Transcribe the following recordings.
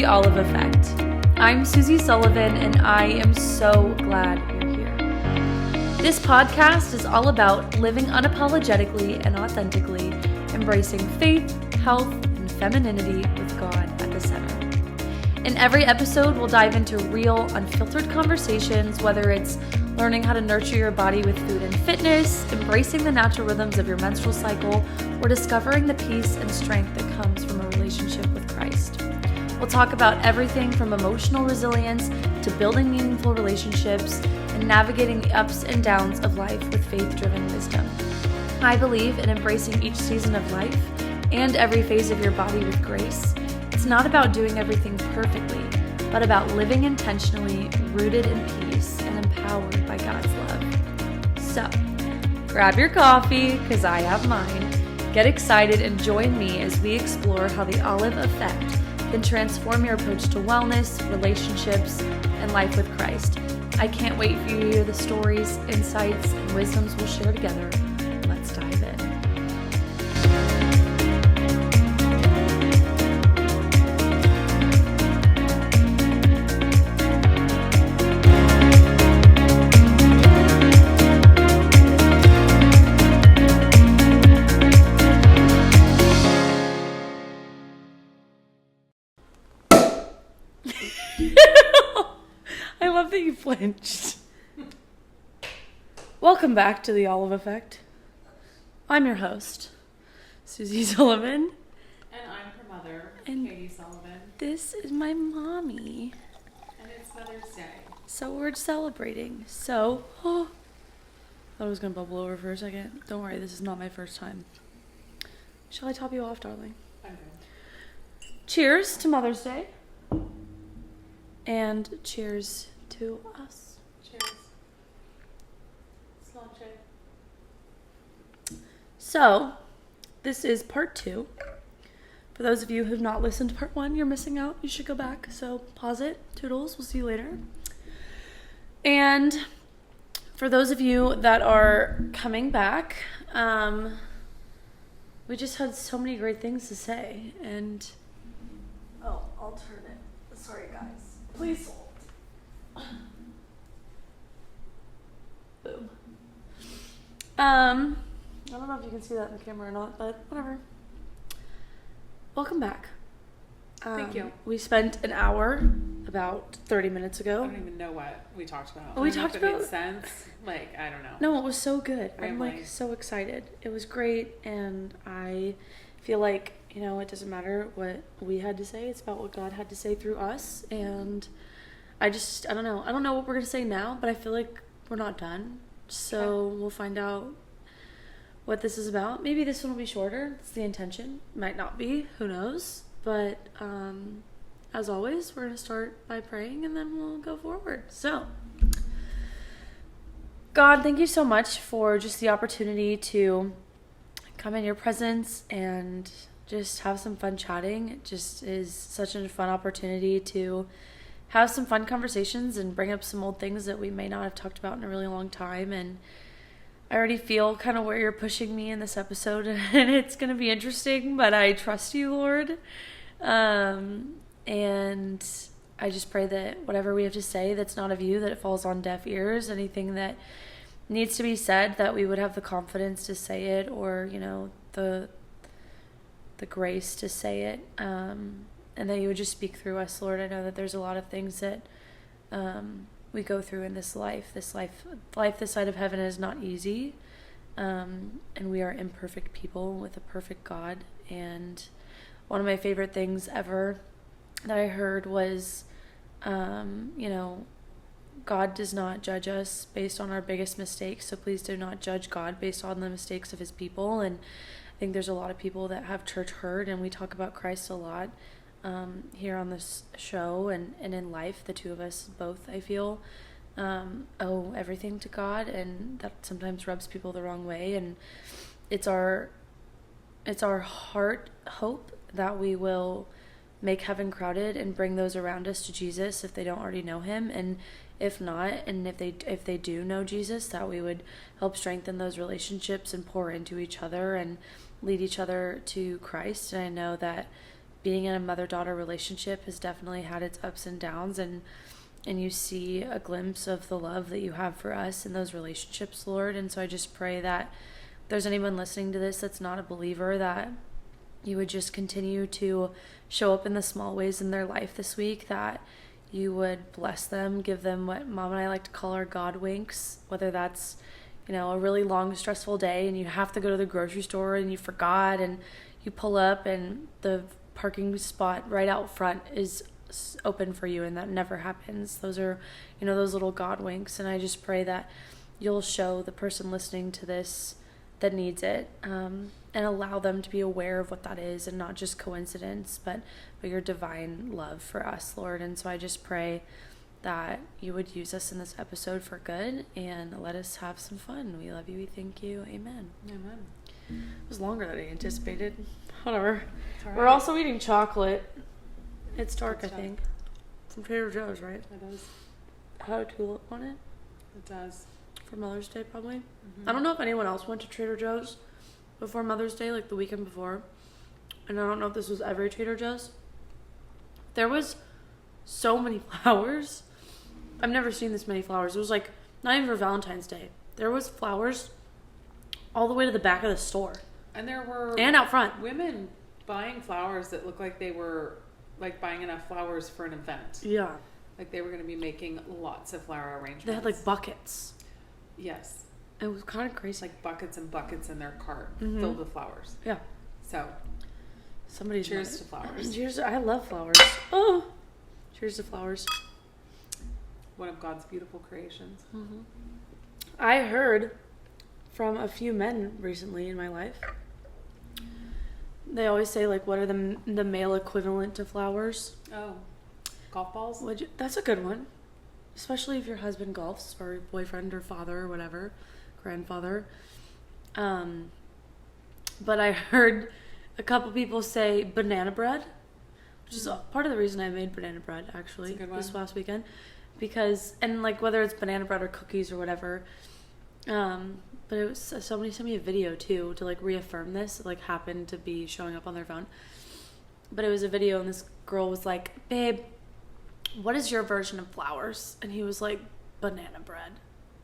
The Olive Effect. I'm Susie Sullivan, and I am so glad you're here. This podcast is all about living unapologetically and authentically, embracing faith, health, and femininity with God at the center. In every episode, we'll dive into real, unfiltered conversations, whether it's learning how to nurture your body with food and fitness, embracing the natural rhythms of your menstrual cycle, or discovering the peace and strength that comes from a relationship with Christ. We'll talk about everything from emotional resilience to building meaningful relationships and navigating the ups and downs of life with faith-driven wisdom. I believe in embracing each season of life and every phase of your body with grace. It's not about doing everything perfectly, but about living intentionally, rooted in peace and empowered by God's love. So, grab your coffee, because I have mine. Get excited and join me as we explore how the Olive Effect can transform your approach to wellness, relationships, and life with Christ. I can't wait for you to hear the stories, insights, and wisdoms we'll share together. Let's dive in. I love that you flinched. Welcome back to The Olive Effect. I'm your host, Susie Sullivan. And I'm her mother, And Katie Sullivan. This is my mommy. And it's Mother's Day. So we're celebrating. So, I thought it was going to bubble over for a second. Don't worry, this is not my first time. Shall I top you off, darling? I'm good. Cheers to Mother's Day. And cheers to us. Cheers. Sláinte. So, this is part 2. For those of you who have not listened to part 1, you're missing out. You should go back. So, pause it. Toodles. We'll see you later. And for those of you that are coming back, we just had so many great things to say. And, I'll turn it. Sorry, guys. Please hold. Boom. I don't know if you can see that in the camera or not, but whatever. Welcome back. Thank you. We spent an hour about 30 minutes ago. I don't even know what we talked about. We I don't know talked if it about- made sense. Like, I don't know. No, it was so good. I'm Rambling. like so excited. It was great, and I feel like, you know, it doesn't matter what we had to say. It's about what God had to say through us, and I don't know. I don't know what we're going to say now, but I feel like we're not done. So we'll find out what this is about. Maybe this one will be shorter. It's the intention. Might not be. Who knows? But as always, we're going to start by praying, and then we'll go forward. So, God, thank you so much for just the opportunity to come in your presence and just have some fun chatting. It just is such a fun opportunity to have some fun conversations and bring up some old things that we may not have talked about in a really long time. And I already feel kind of where you're pushing me in this episode, and it's going to be interesting, but I trust you, Lord. And I just pray that whatever we have to say that's not of you, that it falls on deaf ears. Anything that needs to be said, that we would have the confidence to say it, or, you know, the grace to say it, and that you would just speak through us, Lord. I know that there's a lot of things that we go through in this life. This life this side of heaven is not easy, and we are imperfect people with a perfect God. And one of my favorite things ever that I heard was, you know, God does not judge us based on our biggest mistakes, so please do not judge God based on the mistakes of his people. And I think there's a lot of people that have church hurt, and we talk about Christ a lot here on this show and in life. The two of us both, I feel, owe everything to God, and that sometimes rubs people the wrong way. And it's our heart hope that we will make heaven crowded and bring those around us to Jesus if they don't already know him, and if not, and if they do know Jesus, that we would help strengthen those relationships and pour into each other and lead each other to Christ. And I know that being in a mother-daughter relationship has definitely had its ups and downs, and you see a glimpse of the love that you have for us in those relationships, Lord. And so I just pray that if there's anyone listening to this that's not a believer, that you would just continue to show up in the small ways in their life this week, that you would bless them, give them what Mom and I like to call our God winks, whether that's, a really long, stressful day and you have to go to the grocery store and you forgot and you pull up and the parking spot right out front is open for you, and that never happens. Those are, those little God winks. And I just pray that you'll show the person listening to this that needs it, and allow them to be aware of what that is, and not just coincidence, but your divine love for us, Lord. And so I just pray that you would use us in this episode for good and let us have some fun. We love you. We thank you. Amen. Amen. It was longer than I anticipated. Whatever. Right. We're also eating chocolate. It's dark, I think. From Trader Joe's, right? It is. Had a tulip on it. It does. For Mother's Day, probably. Mm-hmm. I don't know if anyone else went to Trader Joe's before Mother's Day, like the weekend before. And I don't know if this was every Trader Joe's. There was so many flowers. I've never seen this many flowers. It was like, not even for Valentine's Day. There was flowers all the way to the back of the store. And there were... And out front. Women buying flowers that looked like they were, like, buying enough flowers for an event. Yeah. Like, they were going to be making lots of flower arrangements. They had, like, buckets. Yes. It was kind of crazy. Like, buckets and buckets in their cart filled with flowers. Yeah. So, Somebody's cheers to flowers. Cheers. I love flowers. Oh. Cheers to flowers. One of God's beautiful creations. Mm-hmm. I heard from a few men recently in my life. They always say, like, what are the male equivalent to flowers? Oh, golf balls? That's a good one. Especially if your husband golfs, or your boyfriend or father or whatever, grandfather. But I heard a couple people say banana bread, which is part of the reason I made banana bread, actually, this last weekend. Because, and like whether it's banana bread or cookies or whatever, but it was, somebody sent me a video too to like reaffirm this. It like happened to be showing up on their phone, but it was a video and this girl was like, babe, what is your version of flowers? And he was like, banana bread.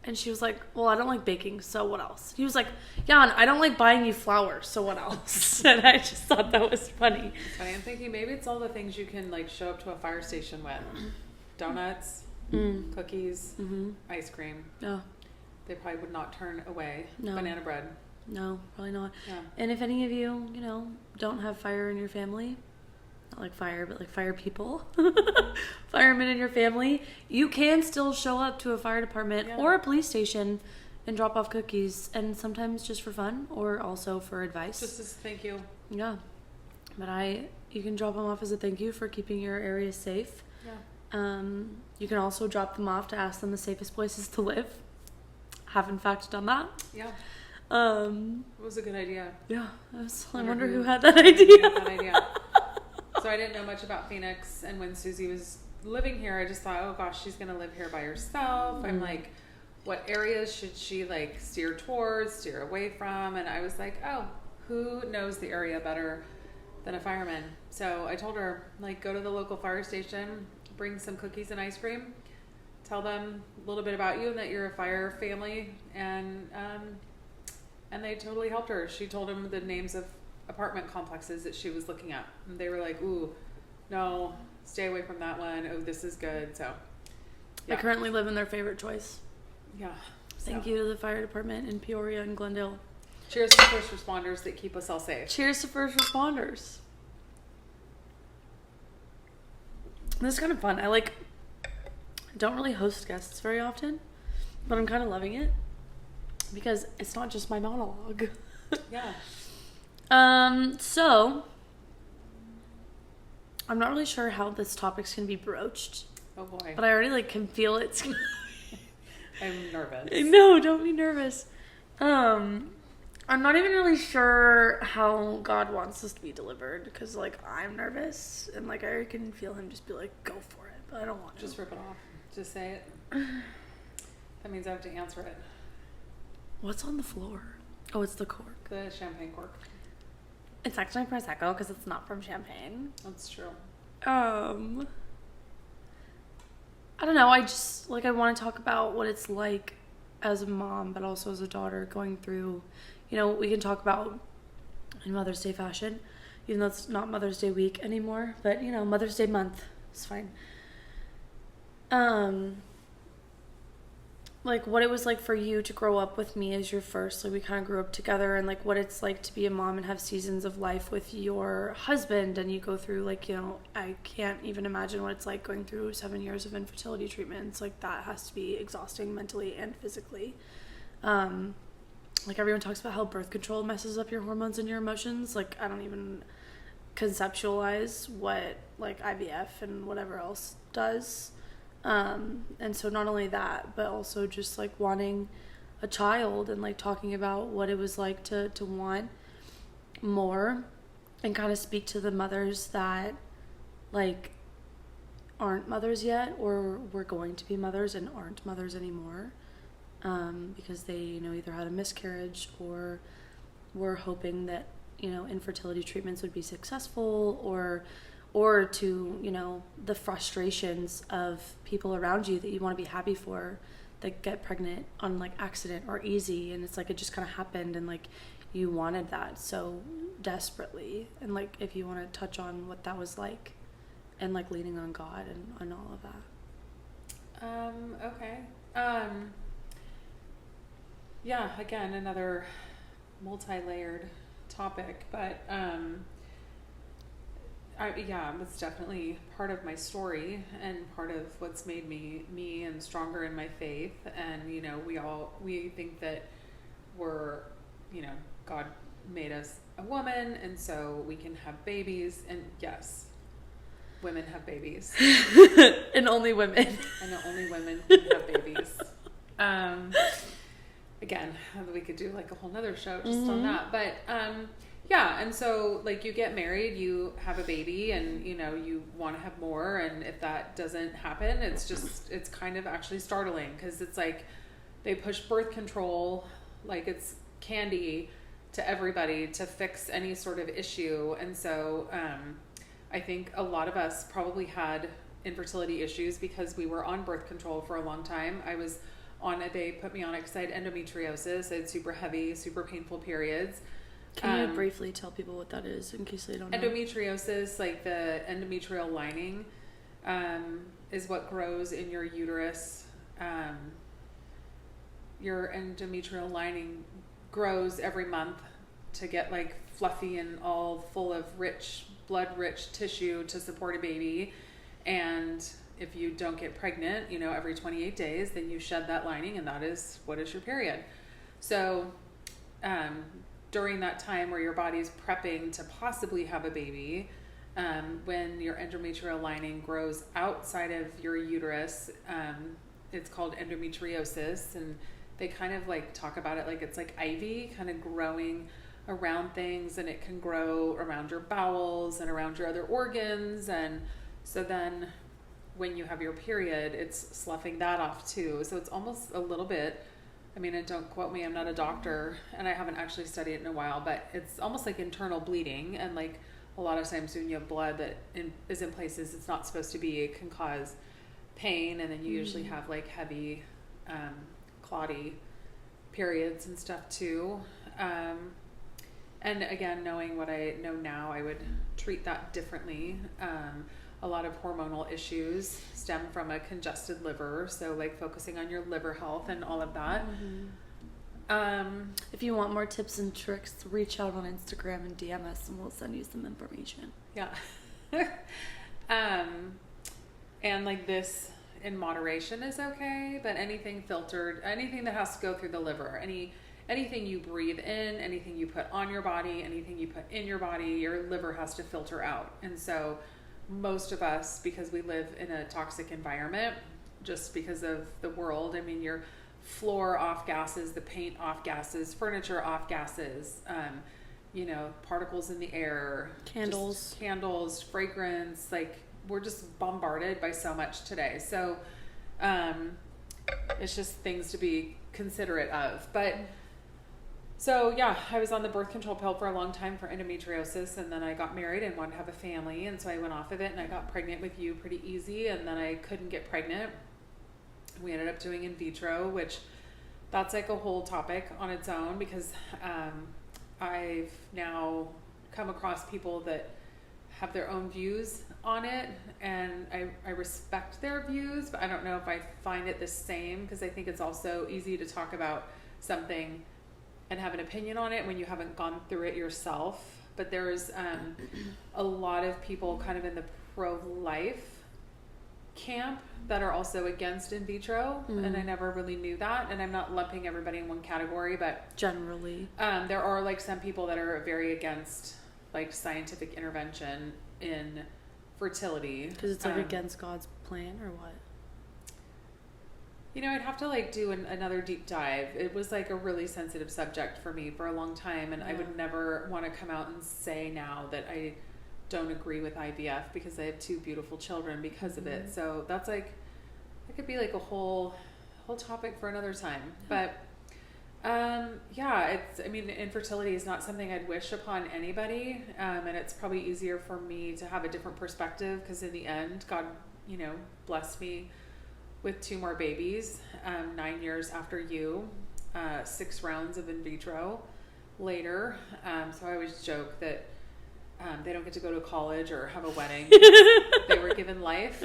And she was like, well, I don't like baking, so what else? He was like, Jan, I don't like buying you flowers, so what else? And I just thought that was funny. It's funny. I'm thinking maybe it's all the things you can like show up to a fire station with. Donuts, cookies, ice cream. Yeah. They probably would not turn away No. banana bread. No, probably not. Yeah. And if any of you, don't have fire in your family, not like fire, but like fire people, firemen in your family, you can still show up to a fire department or a police station and drop off cookies, and sometimes just for fun or also for advice. Just as thank you. Yeah. But you can drop them off as a thank you for keeping your area safe. Yeah. You can also drop them off to ask them the safest places to live. Have in fact done that. Yeah. It was a good idea. Yeah. I wonder who had that idea. So I didn't know much about Phoenix, and when Susie was living here, I just thought, oh gosh, she's gonna live here by herself. I'm like, what areas should she like steer away from? And I was like, oh, who knows the area better than a fireman? So I told her, like, go to the local fire station, bring some cookies and ice cream, tell them a little bit about you and that you're a fire family, and they totally helped her. She told them the names of apartment complexes that she was looking at, and they were like, ooh, no, stay away from that one. Oh, this is good. So I currently live in their favorite choice. Yeah. Thank you to the fire department in Peoria and Glendale. Cheers to first responders that keep us all safe. Cheers to first responders. This is kind of fun. I don't really host guests very often, but I'm kind of loving it because it's not just my monologue. Yeah. So I'm not really sure how this topic's gonna be broached. Oh boy. But I already can feel it's gonna I'm nervous. No, don't be nervous. I'm not even really sure how God wants this to be delivered because I'm nervous and I can feel him just be like, go for it, but I don't want to. Just rip it off. Just say it. That means I have to answer it. What's on the floor? Oh, it's the cork. The champagne cork. It's actually Prosecco because it's not from Champagne. That's true. I don't know. I just, like, I want to talk about what it's like as a mom, but also as a daughter going through, you know, we can talk about in Mother's Day fashion, even though it's not Mother's Day week anymore, but, you know, Mother's Day month is fine. Like, what it was like for you to grow up with me as your first, like, we kind of grew up together, and, like, what it's like to be a mom and have seasons of life with your husband, and you go through, like, you know, I can't even imagine what it's like going through 7 years of infertility treatments. Like, that has to be exhausting mentally and physically. Like, everyone talks about how birth control messes up your hormones and your emotions. Like, I don't even conceptualize what, like, IVF and whatever else does. And so not only that, but also just, like, wanting a child and, like, talking about what it was like to want more, and kind of speak to the mothers that, like, aren't mothers yet, or were going to be mothers and aren't mothers anymore, because they, you know, either had a miscarriage or were hoping that, you know, infertility treatments would be successful, or to, you know, the frustrations of people around you that you want to be happy for that get pregnant on, like, accident or easy, and it's like it just kind of happened, and, like, you wanted that so desperately. And, like, if you want to touch on what that was like, and, like, leaning on God and all of that. Okay. Yeah, again, another multi-layered topic, but it's definitely part of my story and part of what's made me and stronger in my faith. And, you know, we think that we're, you know, God made us a woman, and so we can have babies. And yes, women have babies. And only women. And only women can have babies. Again, we could do, like, a whole nother show just on that. But, yeah, and so, like, you get married, you have a baby, and, you know, you want to have more, and if that doesn't happen, it's kind of actually startling, because it's like they push birth control like it's candy to everybody to fix any sort of issue. And so I think a lot of us probably had infertility issues because we were on birth control for a long time. They put me on it because I had endometriosis. I had super heavy, super painful periods. Can you briefly tell people what that is in case they don't know? Endometriosis, like the endometrial lining, is what grows in your uterus. Your endometrial lining grows every month to get, like, fluffy and all full of blood-rich tissue to support a baby. And if you don't get pregnant, you know, every 28 days, then you shed that lining, and that is what is your period. So, during that time where your body's prepping to possibly have a baby, when your endometrial lining grows outside of your uterus, it's called endometriosis, and they kind of, like, talk about it like it's like ivy kind of growing around things, and it can grow around your bowels and around your other organs. And so then when you have your period, it's sloughing that off too. So it's almost a little bit, I mean, and don't quote me, I'm not a doctor, and I haven't actually studied it in a while, but it's almost like internal bleeding. And, like, a lot of times when you have blood that is in places it's not supposed to be, it can cause pain. And then you usually have, like, heavy, clotty periods and stuff too. And again, knowing what I know now, I would treat that differently. A lot of hormonal issues stem from a congested liver, so, like, focusing on your liver health and all of that. If you want more tips and tricks, reach out on Instagram and DM us, and we'll send you some information. Yeah. And, like, this in moderation is okay, but anything filtered, anything that has to go through the liver, anything you breathe in, anything you put on your body, anything you put in your body, your liver has to filter out. And so most of us, because we live in a toxic environment, just because of the world, I mean, your floor off gases, the paint off gases, furniture off gases, you know, particles in the air, candles, fragrance, like, we're just bombarded by so much today. So it's just things to be considerate of. But So yeah, I was on the birth control pill for a long time for endometriosis, and then I got married and wanted to have a family, and so I went off of it, and I got pregnant with you pretty easy, and then I couldn't get pregnant. We ended up doing in vitro, which that's like a whole topic on its own, because I've now come across people that have their own views on it, and I respect their views, but I don't know if I find it the same, because I think it's also easy to talk about something and have an opinion on it when you haven't gone through it yourself. But there's a lot of people kind of in the pro-life camp that are also against in vitro, and I never really knew that, and I'm not lumping everybody in one category, but generally there are like some people that are very against like scientific intervention in fertility, because it's like against God's plan, or what? You know, I'd have to like do another deep dive. It was like a really sensitive subject for me for a long time, and I would never want to come out and say now that I don't agree with IVF, because I have 2 beautiful children because of it. So that's like, it could be like a whole topic for another time. But I mean, infertility is not something I'd wish upon anybody, and it's probably easier for me to have a different perspective, because in the end, God, you know, blessed me with 2 more babies, 9 years after you, 6 rounds of in vitro later. So I always joke that they don't get to go to college or have a wedding. They were given life.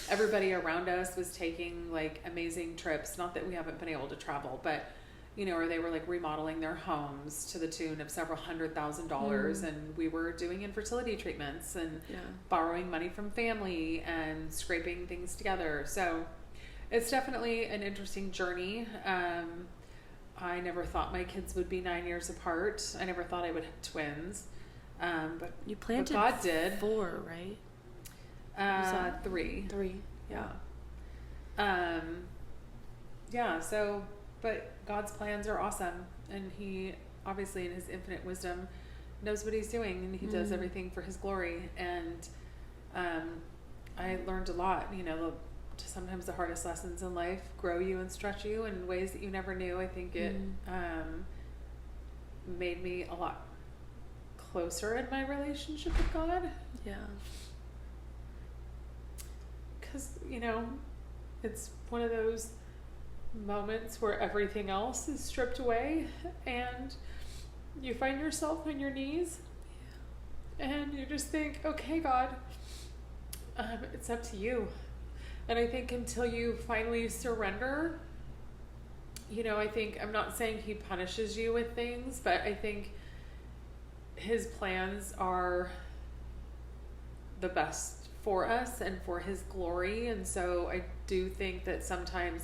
Everybody around us was taking like amazing trips. Not that we haven't been able to travel, but you know, or they were like remodeling their homes to the tune of several $100,000, and we were doing infertility treatments and borrowing money from family and scraping things together. So it's definitely an interesting journey. I never thought my kids would be 9 years apart. I never thought I would have twins. But you planted God did. 4, right? 3. 3. Yeah. So, but God's plans are awesome, and he obviously in his infinite wisdom knows what he's doing, and he does everything for his glory. And I learned a lot. You know, sometimes the hardest lessons in life grow you and stretch you in ways that you never knew. I think it made me a lot closer in my relationship with God. Yeah. Because, you know, it's one of those moments where everything else is stripped away, and you find yourself on your knees, and you just think, okay, God, it's up to you. And I think until you finally surrender, you know, I think, I'm not saying he punishes you with things, but I think his plans are the best for us and for his glory. And so I do think that sometimes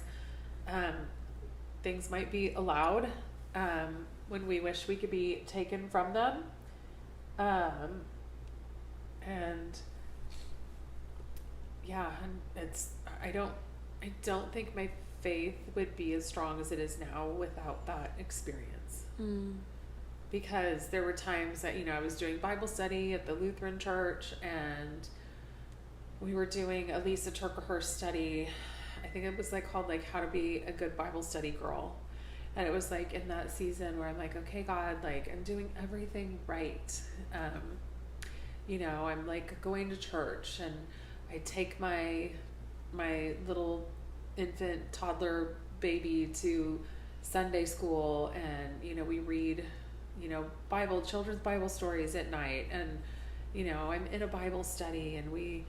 things might be allowed when we wish we could be taken from them. And it's, I don't think my faith would be as strong as it is now without that experience. Because there were times that, you know, I was doing Bible study at the Lutheran church, and we were doing a Lisa Turkahurst study. I think it was like called like How to Be a Good Bible Study Girl. And it was like in that season where I'm like, okay, God, like I'm doing everything right. You know, I'm like going to church, and I take my little infant toddler baby to Sunday school, and, you know, we read, you know, children's Bible stories at night, and, you know, I'm in a Bible study, and we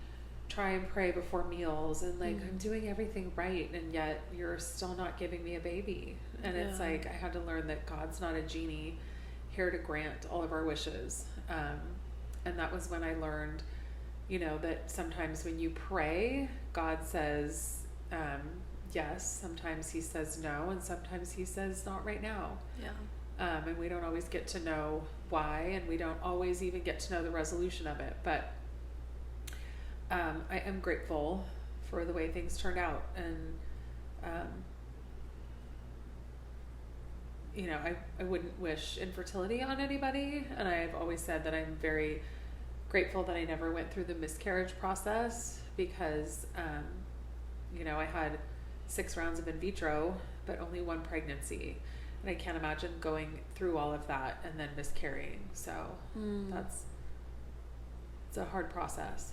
try and pray before meals, and like I'm doing everything right, and yet you're still not giving me a baby. And it's like I had to learn that God's not a genie here to grant all of our wishes. And that was when I learned, you know, that sometimes when you pray, God says yes, sometimes he says no, and sometimes he says not right now. And we don't always get to know why, and we don't always even get to know the resolution of it. But I am grateful for the way things turned out. And, you know, I wouldn't wish infertility on anybody. And I've always said that I'm very grateful that I never went through the miscarriage process, because, you know, I had 6 rounds of in vitro, but only 1 pregnancy. And I can't imagine going through all of that and then miscarrying. So it's a hard process.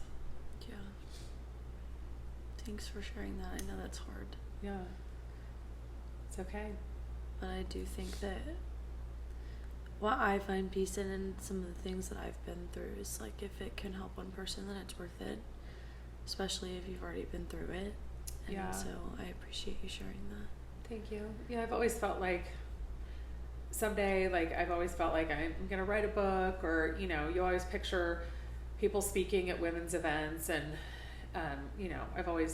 Yeah. Thanks for sharing that. I know that's hard. Yeah. It's okay. But I do think that what I find peace in and some of the things that I've been through is like if it can help one person, then it's worth it. Especially if you've already been through it. And so I appreciate you sharing that. Thank you. Yeah, I've always felt like someday, like I've always felt like I'm going to write a book, or, you know, you always picture people speaking at women's events, and, you know,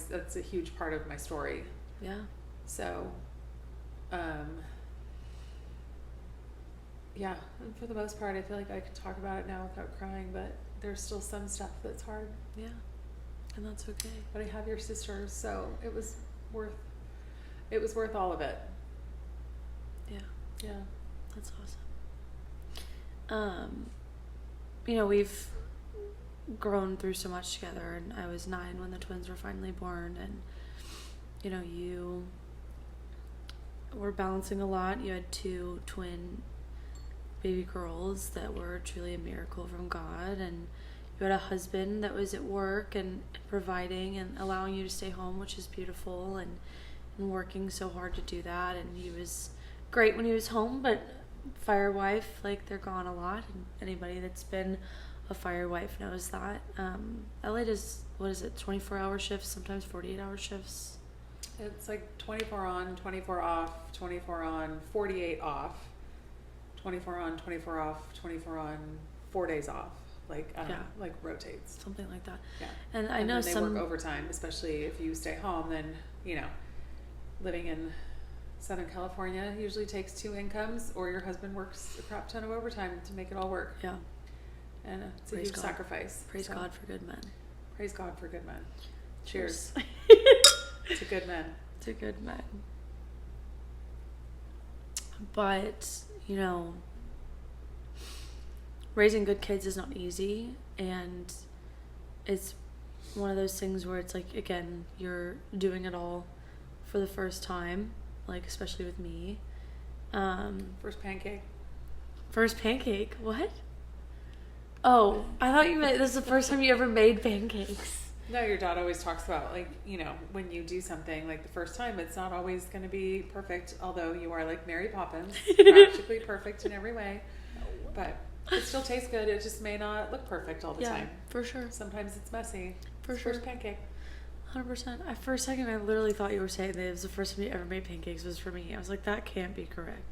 that's a huge part of my story. Yeah. So, yeah, and for the most part, I feel like I can talk about it now without crying, but there's still some stuff that's hard. Yeah. And that's okay. But I have your sisters, so it was worth all of it. Yeah. Yeah. That's awesome. You know, we've grown through so much together, and I was 9 when the twins were finally born, and, you know, you were balancing a lot. You had 2 twin baby girls that were truly a miracle from God, and you had a husband that was at work and providing and allowing you to stay home, which is beautiful, and working so hard to do that. And he was great when he was home, but fire wife, like, they're gone a lot, and anybody that's been a fire wife knows that. LA does, 24-hour shifts, sometimes 48-hour shifts. It's like 24 on, 24 off, 24 on, 48 off, 24 on, 24 off, 24 on, 4 days off. Like, like rotates. Something like that. Yeah. And I know they work overtime, especially if you stay home. Then, you know, living in Southern California usually takes 2 incomes, or your husband works a crap ton of overtime to make it all work. Yeah. And it's a huge sacrifice. Praise God for good men. Praise God for good men. Cheers. To good men. To good men. But, you know, raising good kids is not easy, and it's one of those things where it's like, again, you're doing it all for the first time, like, especially with me. First pancake. First pancake? What? Oh, I thought you meant this is the first time you ever made pancakes. No, your dad always talks about, like, you know, when you do something, like, the first time, it's not always going to be perfect, although you are like Mary Poppins, practically perfect in every way. But it still tastes good. It just may not look perfect all the time. For sure. Sometimes it's messy. For sure. First pancake. 100%. For a second, I literally thought you were saying that it was the first time you ever made pancakes was for me. I was like, that can't be correct.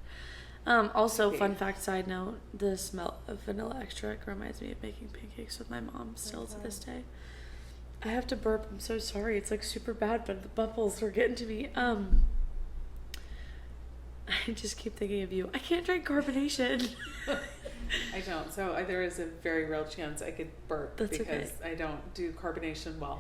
Also, fun fact, side note, the smell of vanilla extract reminds me of making pancakes with my mom still to this day. I have to burp. I'm so sorry. It's like super bad, but the bubbles are getting to me. I just keep thinking of you. I can't drink carbonation. I don't. So there is a very real chance I could burp. That's because okay. I don't do carbonation well.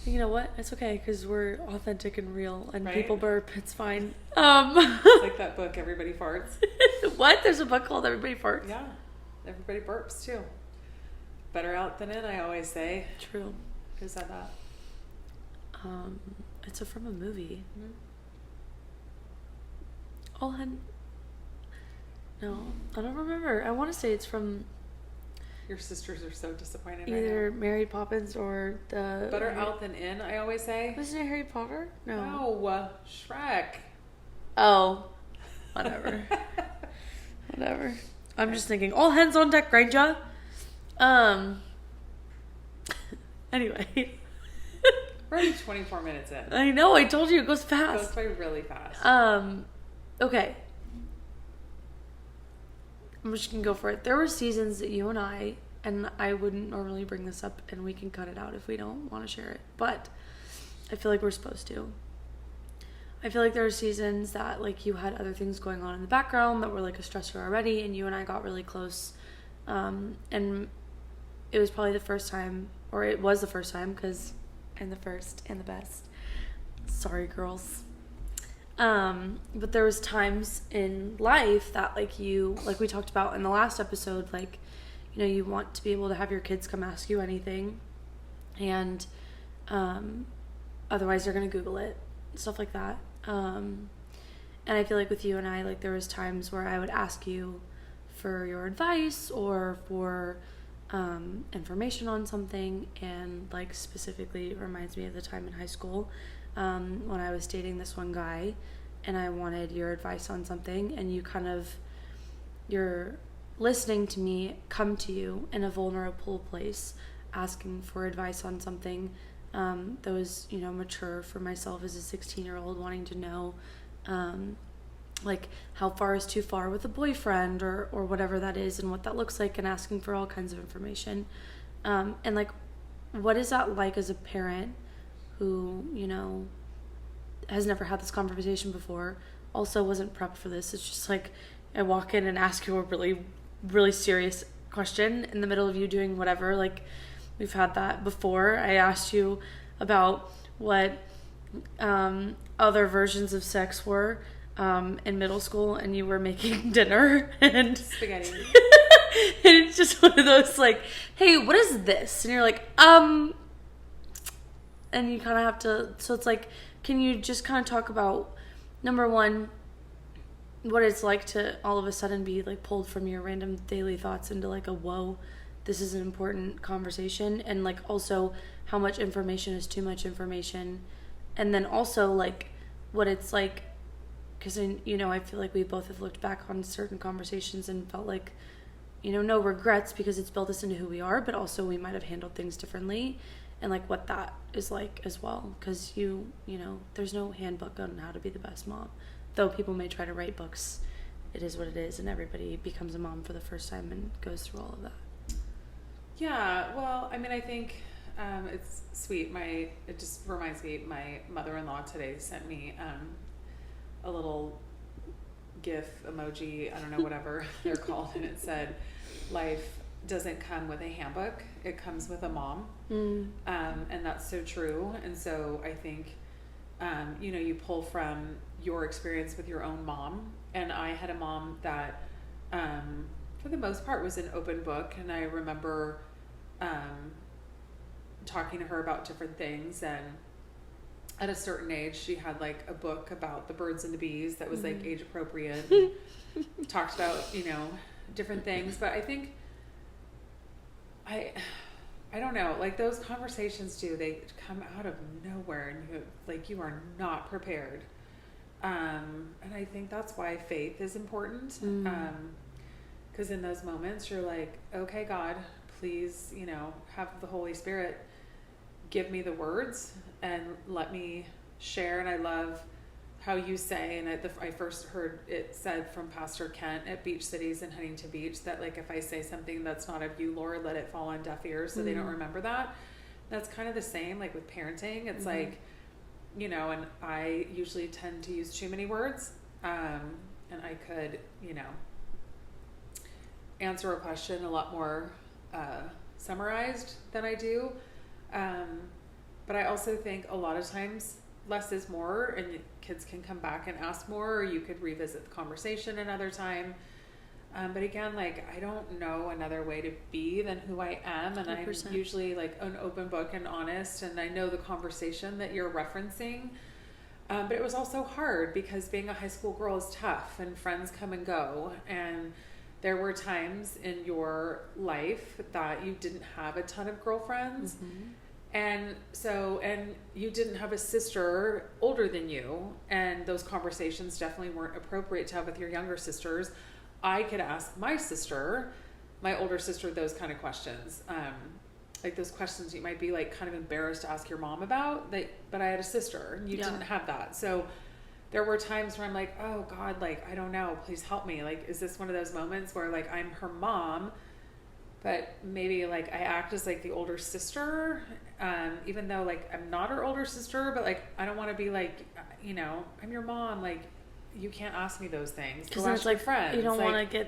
You know what? It's okay because we're authentic and real, and right? people burp. It's fine. It's like that book, Everybody Farts. What? There's a book called Everybody Farts? Yeah. Everybody burps too. Better out than in, I always say. True. Who said that? It's from a movie. Mm-hmm. No, I don't remember. I want to say it's from Your sisters are so disappointed. either Mary Poppins or the... Better out than in, I always say. Wasn't it Harry Potter? No, Shrek. Oh, whatever. Whatever. I'm just thinking, all hands on deck, Granger. Anyway. We're already 24 minutes in. I know, I told you, it goes fast. It goes by really fast. Okay. I'm just gonna go for it. There were seasons that you and I wouldn't normally bring this up, and we can cut it out if we don't want to share it, but I feel like we're supposed to. I feel like there were seasons that, like, you had other things going on in the background that were like a stressor already, and you and I got really close, and it was probably the first time, or it was the first time, because I'm the first and the best. Sorry, girls. But there was times in life that, like we talked about in the last episode, like, you know, you want to be able to have your kids come ask you anything, and otherwise they're going to Google it, stuff like that. And And I feel like with you and I, like there was times where I would ask you for your advice or for information on something, and like specifically it reminds me of the time in high school when I was dating this one guy and I wanted your advice on something, and you're listening to me come to you in a vulnerable place asking for advice on something that was, you know, mature for myself as a 16-year-old, wanting to know like how far is too far with a boyfriend or whatever that is and what that looks like, and asking for all kinds of information. And like, what is that like as a parent who, you know, has never had this conversation before, also wasn't prepped for this? It's just like I walk in and ask you a really, really serious question in the middle of you doing whatever. Like we've had that before. I asked you about what other versions of sex were in middle school, and you were making dinner and spaghetti. And it's just one of those like, hey, what is this? And you're like, and you kind of have to, so it's like, can you just kind of talk about, number one, what it's like to all of a sudden be like pulled from your random daily thoughts into like a, whoa, this is an important conversation, and like also how much information is too much information, and then also like what it's like, because, you know, I feel like we both have looked back on certain conversations and felt like, you know, no regrets because it's built us into who we are, but also we might have handled things differently, and like what that is like as well, because you know, there's no handbook on how to be the best mom, though people may try to write books. It is what it is, and everybody becomes a mom for the first time and goes through all of that. Yeah, well, I mean, I think it's sweet. It just reminds me, my mother-in-law today sent me a little GIF emoji, I don't know, whatever they're called, and it said, life doesn't come with a handbook, it comes with a mom. And that's so true. And so I think, you know, you pull from your experience with your own mom, and I had a mom that, for the most part, was an open book, and I remember talking to her about different things, and at a certain age she had like a book about the birds and the bees that was like age appropriate, and talked about, you know, different things. But I think I don't know, like those conversations they come out of nowhere, and you are not prepared, and I think that's why faith is important, because in those moments you're like, okay, God, please, you know, have the Holy Spirit give me the words and let me share. And I love how you say, and I first heard it said from Pastor Kent at Beach Cities in Huntington Beach, that like, if I say something that's not of you, Lord, let it fall on deaf ears so they don't remember that. That's kind of the same like with parenting. It's like, you know, and I usually tend to use too many words, and I could, you know, answer a question a lot more summarized than I do. But I also think a lot of times less is more, and kids can come back and ask more, or you could revisit the conversation another time. But again, like, I don't know another way to be than who I am. And 100%. I'm usually like an open book and honest. And I know the conversation that you're referencing. But it was also hard because being a high school girl is tough, and friends come and go. And there were times in your life that you didn't have a ton of girlfriends. And you didn't have a sister older than you. And those conversations definitely weren't appropriate to have with your younger sisters. I could ask my older sister, those kind of questions. Like those questions you might be like kind of embarrassed to ask your mom about, but I had a sister and you didn't have that. So there were times where I'm like, oh God, like, I don't know, please help me. Like, is this one of those moments where like I'm her mom, but maybe like I act as like the older sister, even though like I'm not her older sister, but like, I don't want to be like, you know, I'm your mom. Like, you can't ask me those things. Because it's like friends. You don't want to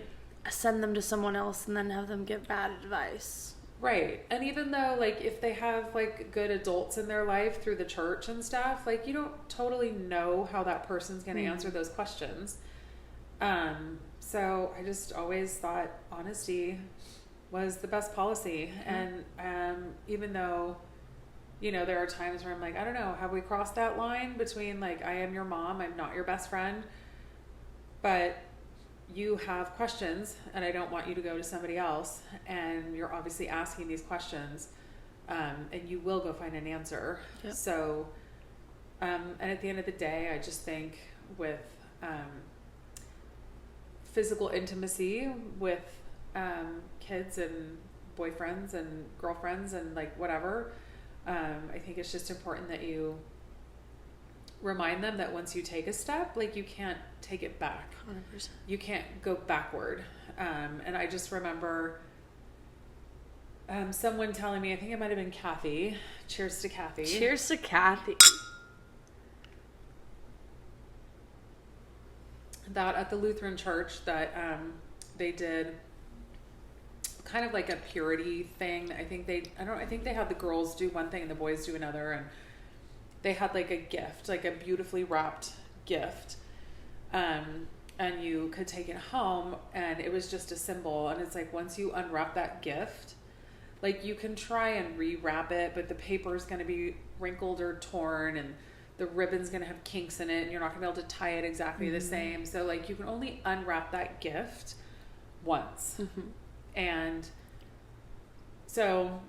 send them to someone else and then have them get bad advice. Right. And even though like if they have like good adults in their life through the church and stuff, like you don't totally know how that person's going to answer those questions. So I just always thought honesty was the best policy. And even though, you know, there are times where I'm like, I don't know, have we crossed that line between like, I am your mom, I'm not your best friend? but you have questions, and I don't want you to go to somebody else, and you're obviously asking these questions, and you will go find an answer. Yep. So, and at the end of the day, I just think with physical intimacy with kids and boyfriends and girlfriends and like whatever, I think it's just important that you remind them that once you take a step, like you can't take it back. 100%. You can't go backward. And I just remember someone telling me, I think it might have been Kathy. Cheers to Kathy. Cheers to Kathy. That at the Lutheran church that they did kind of like a purity thing. I think they had the girls do one thing and the boys do another, and they had like a gift, like a beautifully wrapped gift. And you could take it home, and it was just a symbol. And it's like, once you unwrap that gift, like you can try and rewrap it, but the paper is going to be wrinkled or torn, and the ribbon's going to have kinks in it, and you're not going to be able to tie it exactly the same. So like you can only unwrap that gift once. Mm-hmm. And so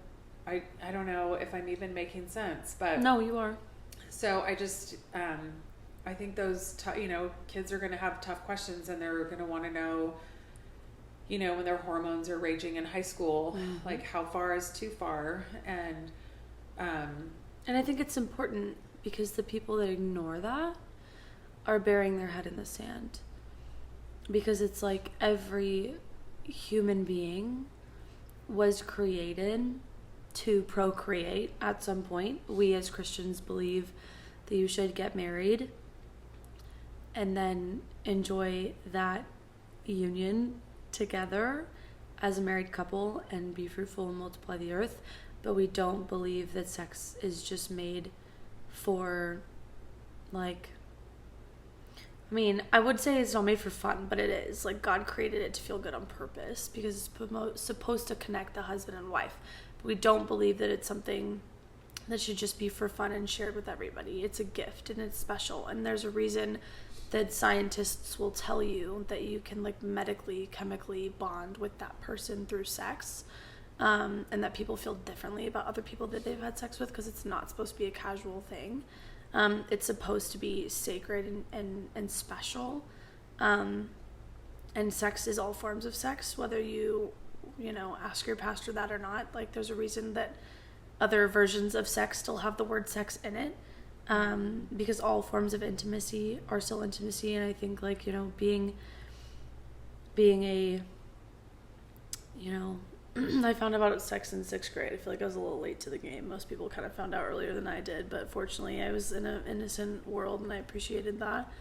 I don't know if I'm even making sense, but no, you are. So I just, I think those, kids are going to have tough questions, and they're going to want to know, when their hormones are raging in high school, like how far is too far. And I think it's important because the people that ignore that are burying their head in the sand, because it's like every human being was created to procreate at some point. We as Christians believe that you should get married and then enjoy that union together as a married couple and be fruitful and multiply the earth. But we don't believe that sex is just made for, like, I would say it's not made for fun, but it is. Like, God created it to feel good on purpose because it's supposed to connect the husband and wife. But we don't believe that it's something that should just be for fun and shared with everybody. It's a gift, and it's special. And there's a reason that scientists will tell you that you can, like, medically, chemically bond with that person through sex. And that people feel differently about other people that they've had sex with, because it's not supposed to be a casual thing. It's supposed to be sacred and special. And sex is all forms of sex, whether you ask your pastor that or not. Like, there's a reason that other versions of sex still have the word sex in it, because all forms of intimacy are still intimacy. And I think, like, being a, I found out sex in 6th grade. I feel like I was a little late to the game. Most people kind of found out earlier than I did, but fortunately I was in an innocent world, and I appreciated that.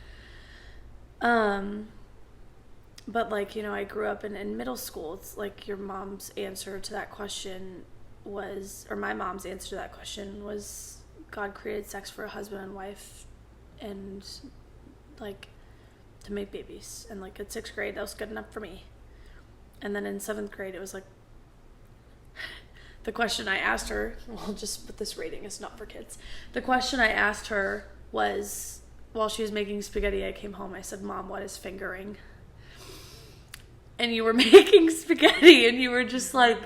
But like, I grew up in middle school. It's like your mom's answer to that question was, or my mom's answer to that question was, God created sex for a husband and wife, and like to make babies. And like at 6th grade, that was good enough for me. And then in 7th grade, it was like, the question I asked her, well, just with this rating, it's not for kids. The question I asked her was, while she was making spaghetti, I came home, I said, Mom, what is fingering? And you were making spaghetti, and you were just like,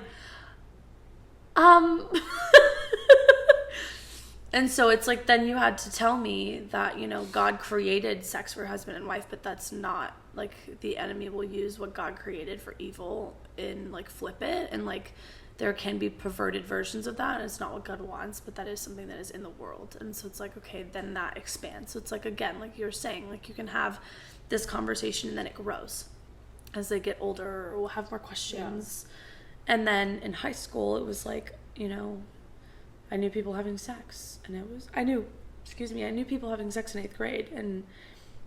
And so it's like, then you had to tell me that, God created sex for husband and wife, but that's not, like, the enemy will use what God created for evil and, like, flip it. And, like, there can be perverted versions of that, and it's not what God wants, but that is something that is in the world. And so it's like, okay, then that expands. So it's like, again, like you were saying, like, you can have this conversation and then it grows as they get older, or will have more questions. Yeah. And then in high school, it was like, I knew people having sex, and I knew people having sex in 8th grade, and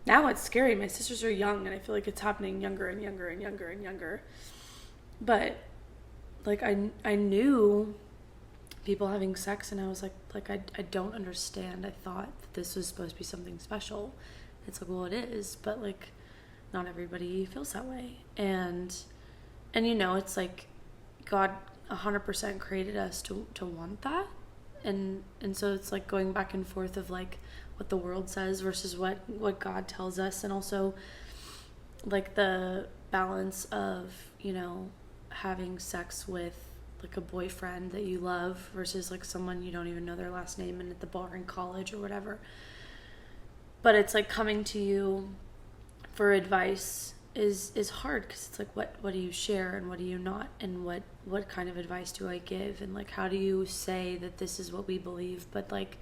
now it's scary. My sisters are young, and I feel like it's happening younger and younger and younger and younger. But like, I knew people having sex, and I was like, I don't understand. I thought that this was supposed to be something special. It's like, well, it is, but like, not everybody feels that way. And it's like, God 100% created us to want that. And so it's like going back and forth of like what the world says versus what God tells us. And also, like the balance of, you know, having sex with like a boyfriend that you love versus like someone you don't even know their last name and at the bar in college or whatever. But it's like coming to you for advice is hard, because it's like what do you share and what do you not, and what kind of advice do I give, and like how do you say that this is what we believe but like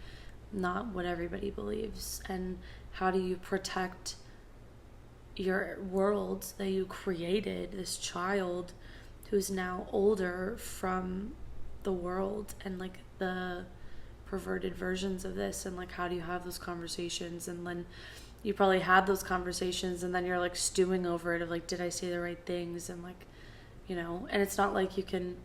not what everybody believes, and how do you protect your world that you created, this child who's now older, from the world and like the perverted versions of this, and like how do you have those conversations? And then you probably had those conversations and then you're like stewing over it of like, did I say the right things? And like, you know, and it's not like you can,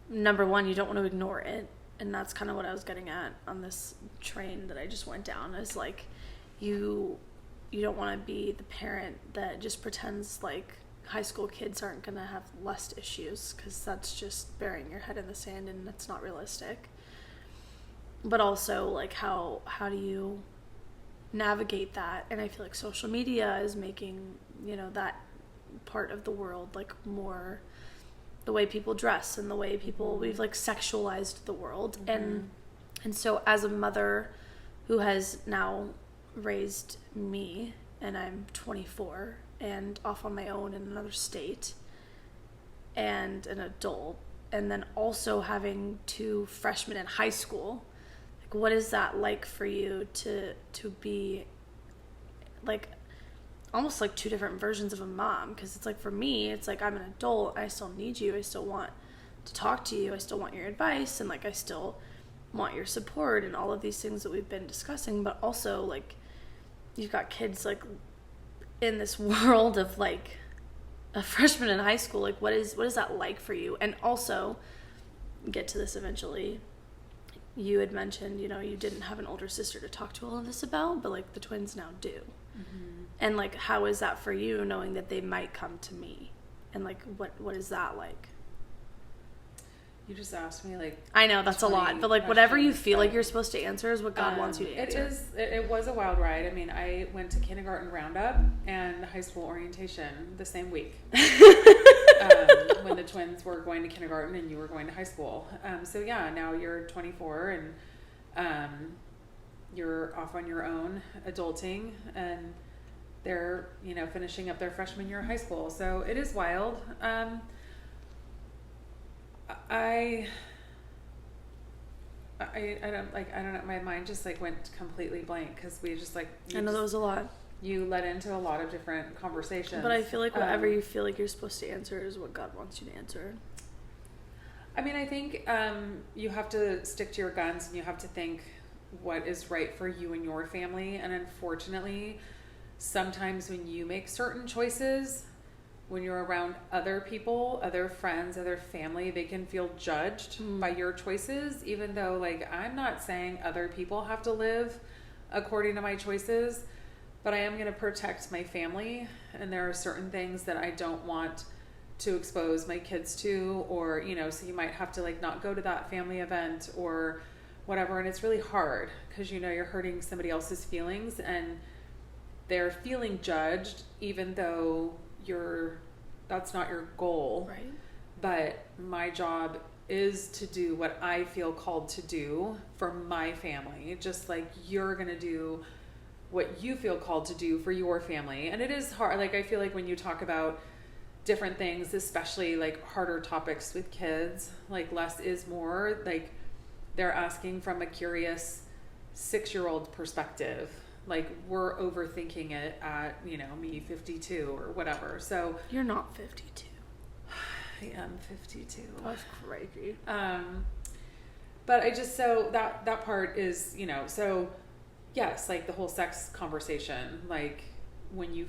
number one, you don't want to ignore it, and that's kind of what I was getting at on this train that I just went down, is like you don't want to be the parent that just pretends like high school kids aren't going to have lust issues, because that's just burying your head in the sand and that's not realistic. But also like how do you navigate that? And I feel like social media is making, you know, that part of the world like more, the way people dress and the way people, we've like sexualized the world. Mm-hmm. And so as a mother who has now raised me, and I'm 24 and off on my own in another state, and an adult, and then also having 2 freshmen in high school, like what is that like for you to be like almost like 2 different versions of a mom? Because it's like, for me, it's like I'm an adult, I still need you, I still want to talk to you, I still want your advice, and like I still want your support and all of these things that we've been discussing. But also like you've got kids like in this world of like a freshman in high school. Like what is that like for you? And also, get to this eventually, you had mentioned, you know, you didn't have an older sister to talk to all of this about, but like the twins now do. Mm-hmm. And like how is that for you, knowing that they might come to me? And like what is that like? You just asked me like, I know that's a lot, but like whatever you feel like you're supposed to answer is what God wants you to answer. It was a wild ride. I mean, I went to kindergarten roundup and high school orientation the same week when the twins were going to kindergarten and you were going to high school. So yeah, now you're 24 and you're off on your own adulting, and they're, you know, finishing up their freshman year of high school. So it is wild. I don't know, my mind just like went completely blank, because we just like, I know that was a lot. You led into a lot of different conversations, but I feel like whatever you feel like you're supposed to answer is what God wants you to answer. I mean, I think you have to stick to your guns, and you have to think what is right for you and your family. And unfortunately, sometimes when you make certain choices, when you're around other people, other friends, other family, they can feel judged by your choices, even though like I'm not saying other people have to live according to my choices, but I am going to protect my family, and there are certain things that I don't want to expose my kids to, or, you know, so you might have to like not go to that family event or whatever. And it's really hard because, you know, you're hurting somebody else's feelings and they're feeling judged, even though that's not your goal. Right. But my job is to do what I feel called to do for my family, just like you're going to do what you feel called to do for your family. And it is hard. Like, I feel like when you talk about different things, especially like harder topics with kids, like less is more, like they're asking from a curious 6-year-old perspective. Like, we're overthinking it at, you know, me 52 or whatever. So you're not 52. I am 52. That's crazy. But I just, so that part is, you know, so yes, like the whole sex conversation, like when you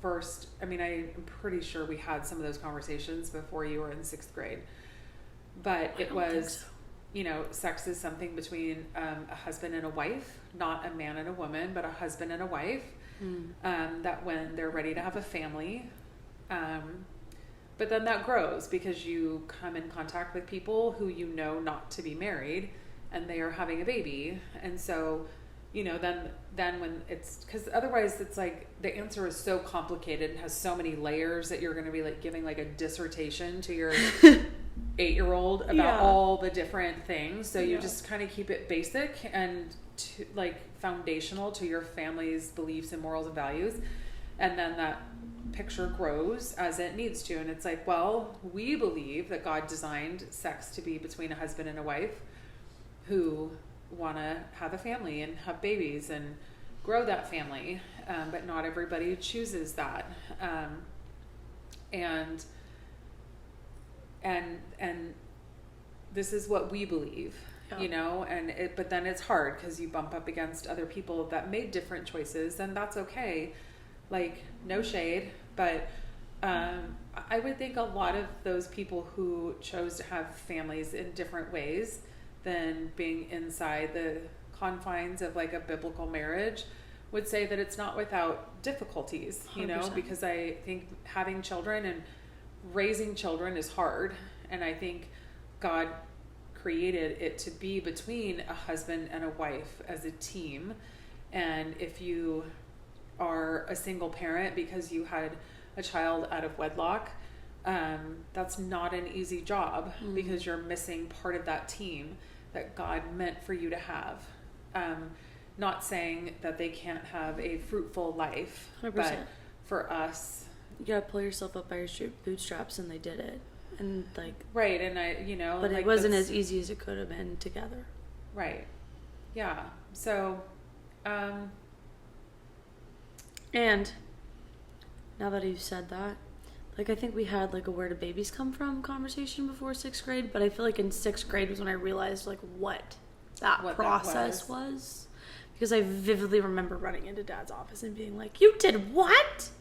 first, I mean, I'm pretty sure we had some of those conversations before you were in 6th grade, but it was, you know, sex is something between a husband and a wife, not a man and a woman, but a husband and a wife, that when they're ready to have a family, but then that grows because you come in contact with people who you know not to be married, and they are having a baby. And so you know, then when it's, because otherwise it's like the answer is so complicated and has so many layers that you're going to be like giving like a dissertation to your 8-year-old about all the different things. So you just kind of keep it basic and like foundational to your family's beliefs and morals and values. And then that picture grows as it needs to. And it's like, well, we believe that God designed sex to be between a husband and a wife who want to have a family and have babies and grow that family, but not everybody chooses that, and this is what we believe, you know, but then it's hard because you bump up against other people that made different choices, and that's okay, like no shade, but I would think a lot of those people who chose to have families in different ways than being inside the confines of like a biblical marriage would say that it's not without difficulties, you 100%. Know, because I think having children and raising children is hard. And I think God created it to be between a husband and a wife as a team. And if you are a single parent because you had a child out of wedlock, that's not an easy job because you're missing part of that team that God meant for you to have. Not saying that they can't have a fruitful life, 100%. But for us, you gotta pull yourself up by your bootstraps, and they did it. And like, right. And I, you know, but like it wasn't as easy as it could have been together. Right. Yeah. So, and now that you've said that, like, I think we had like a where do babies come from conversation before 6th grade, but I feel like in 6th grade was when I realized like what that process was. Because I vividly remember running into Dad's office and being like, you did what?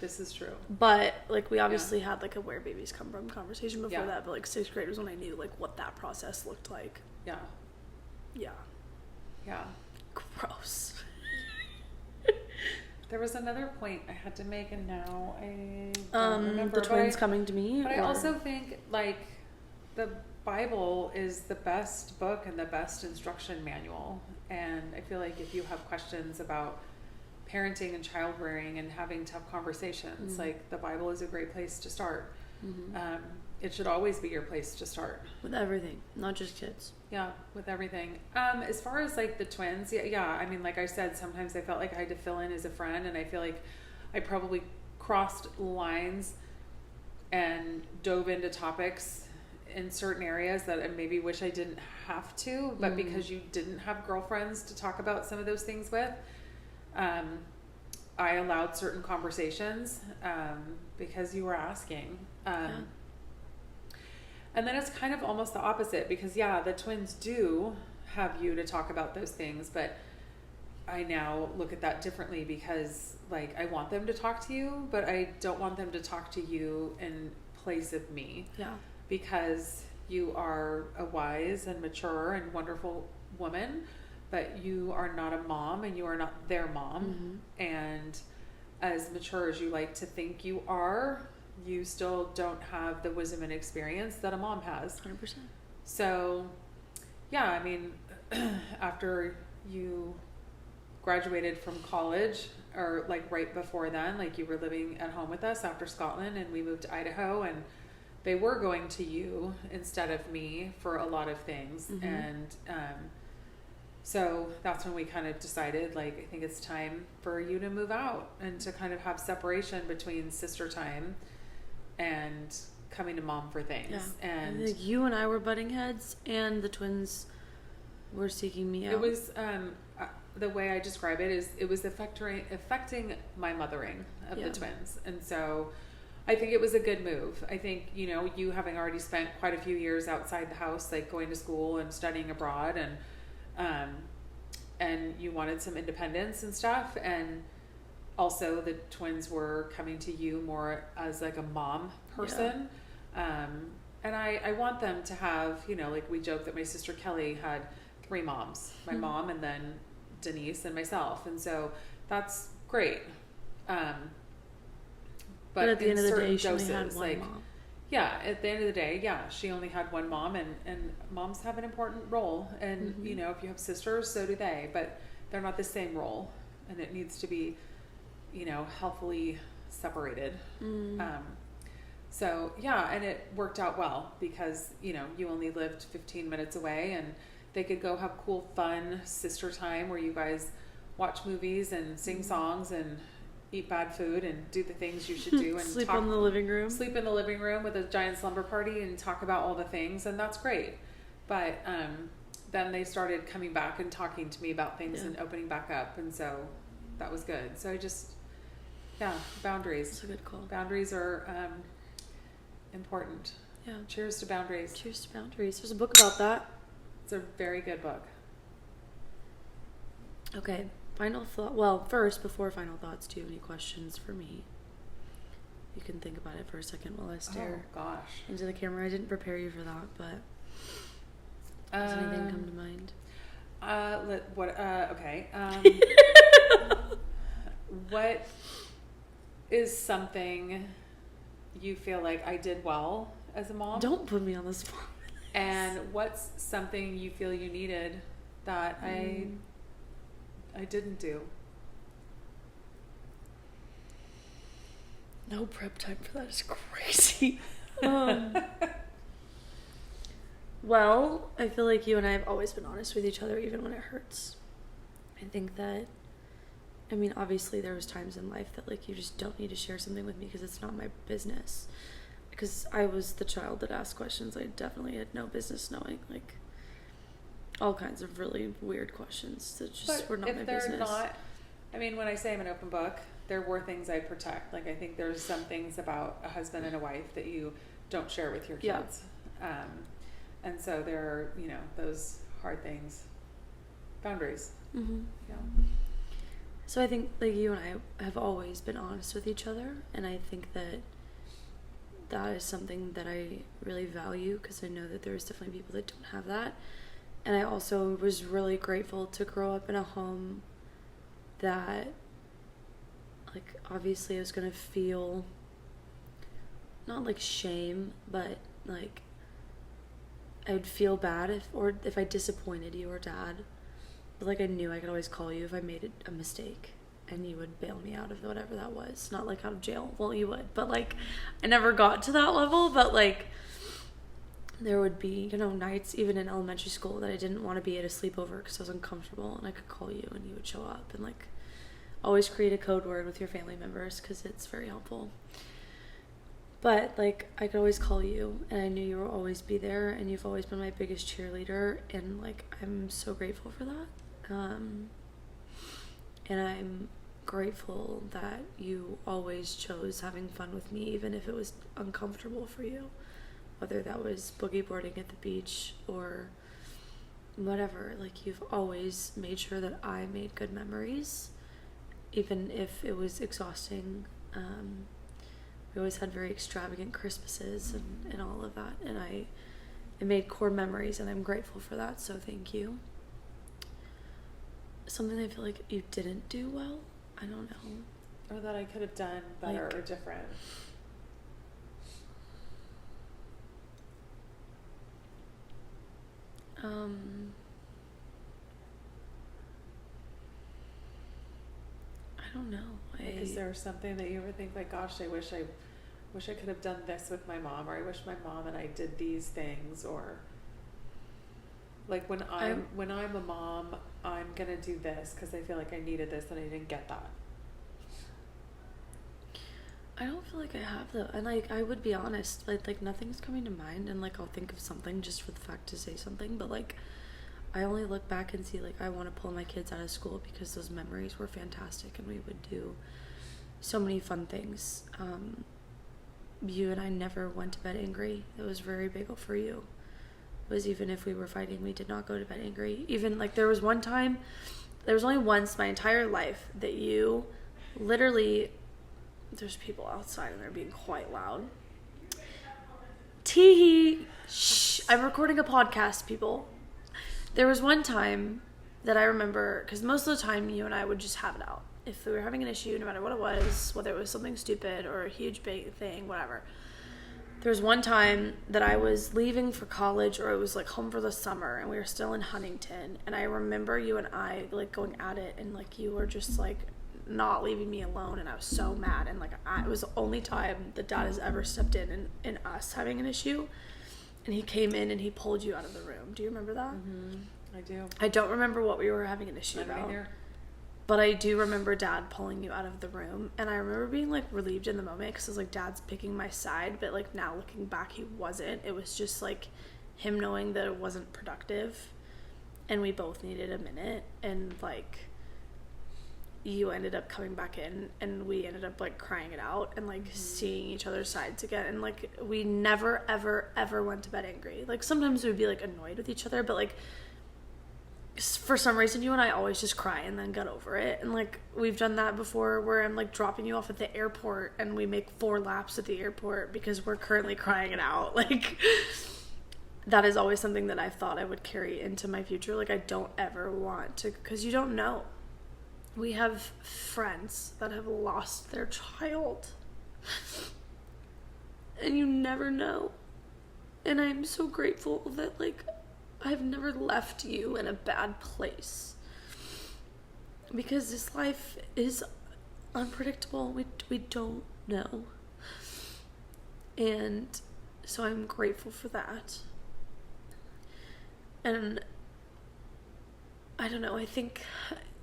This is true. But like we obviously had like a where babies come from conversation before that, but like 6th grade was when I knew like what that process looked like. Yeah. Gross. There was another point I had to make, and now I don't remember. The twins coming to me. But I also think like the Bible is the best book and the best instruction manual. And I feel like if you have questions about parenting and child rearing and having tough conversations, like the Bible is a great place to start. It should always be your place to start. With everything, not just kids. Yeah, with everything. As far as like the twins, I mean, like I said, sometimes I felt like I had to fill in as a friend, and I feel like I probably crossed lines and dove into topics in certain areas that I maybe wish I didn't have to, but because you didn't have girlfriends to talk about some of those things with, I allowed certain conversations because you were asking. And then it's kind of almost the opposite because, the twins do have you to talk about those things, but I now look at that differently because, like, I want them to talk to you, but I don't want them to talk to you in place of me. Yeah. Because you are a wise and mature and wonderful woman, but you are not a mom and you are not their mom. And as mature as you like to think you are, you still don't have the wisdom and experience that a mom has. 100%. So, I mean, after you graduated from college, or like right before then, like you were living at home with us after Scotland, and we moved to Idaho, and they were going to you instead of me for a lot of things. And so that's when we kind of decided, like, I think it's time for you to move out and to kind of have separation between sister time and coming to mom for things. And like you and I were butting heads, and the twins were seeking me out. It was the way I describe it is it was affecting my mothering of the twins. And so I think it was a good move. I think, you having already spent quite a few years outside the house, like going to school and studying abroad, and you wanted some independence and stuff, and also the twins were coming to you more as like a mom person. And I want them to have, like we joke that my sister Kelly had 3 moms, my mom and then Denise and myself. And so that's great. But at the end of the day, she only had one mom. At the end of the day, she only had one mom, and moms have an important role. And, if you have sisters, so do they. But they're not the same role, and it needs to be, healthily separated. So yeah, and it worked out well because, you only lived 15 minutes away, and they could go have cool, fun sister time where you guys watch movies and sing songs and eat bad food and do the things you should do and sleep in the living room with a giant slumber party and talk about all the things, and that's great. But then they started coming back and talking to me about things and opening back up, and so that was good. So I just, boundaries. That's a good call. Boundaries are important. Yeah. Cheers to boundaries. Cheers to boundaries. There's a book about that. It's a very good book. Okay. Final thought. Well, first, before final thoughts, do you have any questions for me? You can think about it for a second while I stare into the camera. I didn't prepare you for that, but does anything come to mind? Okay. What is something you feel like I did well as a mom? Don't put me on the spot. And what's something you feel you needed that I didn't do? No prep time for that is crazy. Well, I feel like you and I have always been honest with each other, even when it hurts. I think that, obviously there was times in life that, like, you just don't need to share something with me because it's not my business. Because I was the child that asked questions I definitely had no business knowing, like, all kinds of really weird questions that just were not my business. But if they're not, when I say I'm an open book, there were things I protect. Like, I think there's some things about a husband and a wife that you don't share with your kids. Yeah. And so there are, those hard things. Boundaries. Mm-hmm. Yeah. So I think, like, you and I have always been honest with each other, and I think that is something that I really value, because I know that there's definitely people that don't have that. And I also was really grateful to grow up in a home that, like, obviously I was going to feel, not like shame, but like I would feel bad if I disappointed you or Dad. But, like, I knew I could always call you if I made a mistake, and you would bail me out of whatever that was. Not, like, out of jail. Well, you would. But, like, I never got to that level. But, like, there would be, nights, even in elementary school, that I didn't want to be at a sleepover because I was uncomfortable. And I could call you, and you would show up. And, like, always create a code word with your family members because it's very helpful. But, like, I could always call you, and I knew you would always be there, and you've always been my biggest cheerleader. And, like, I'm so grateful for that. And I'm grateful that you always chose having fun with me, even if it was uncomfortable for you, whether that was boogie boarding at the beach or whatever. Like, you've always made sure that I made good memories, even if it was exhausting. We always had very extravagant Christmases and all of that, and I made core memories, and I'm grateful for that, so thank you. Something I feel like you didn't do well? I don't know. Or that I could have done better or different. I don't know. Is there something that you ever think, like, gosh, I wish I could have done this with my mom, or I wish my mom and I did these things, or like when I'm a mom, I'm gonna do this because I feel like I needed this and I didn't get that. I don't feel like I have though, and like I would be honest, like nothing's coming to mind, and like I'll think of something just for the fact to say something, but like I only look back and see, like, I want to pull my kids out of school because those memories were fantastic and we would do so many fun things. You and I never went to bed angry. It was very big for you. It was, even if we were fighting, we did not go to bed angry. Even, like, there was only once my entire life that you literally, there's people outside and they're being quite loud. Tee-hee. Shh. I'm recording a podcast, people. There was one time that I remember, because most of the time you and I would just have it out. If we were having an issue, no matter what it was, whether it was something stupid or a huge big thing, whatever, There was one time that I was leaving for college, or it was like home for the summer, and we were still in Huntington, and I remember you and I like going at it, and like you were just like not leaving me alone, and I was so mad, and like it was the only time that Dad has ever stepped in us having an issue, and he came in and he pulled you out of the room. Do you remember that? I do. I don't remember what we were having an issue about. Either. But I do remember Dad pulling you out of the room, and I remember being like relieved in the moment because I was like, Dad's picking my side, but like now looking back, he wasn't. It was just like him knowing that it wasn't productive, and we both needed a minute, and like you ended up coming back in, and we ended up like crying it out and like seeing each other's sides again, and like we never ever went to bed angry. Like sometimes we'd be like annoyed with each other, but like for some reason you and I always just cry and then get over it. And like we've done that before where I'm like dropping you off at the airport and we make 4 laps at the airport because we're currently crying it out. Like that is always something that I've thought I would carry into my future. Like I don't ever want to, because you don't know. We have friends that have lost their child and you never know. And I'm so grateful that like I've never left you in a bad place, because this life is unpredictable. We don't know. And so I'm grateful for that. And I don't know, I think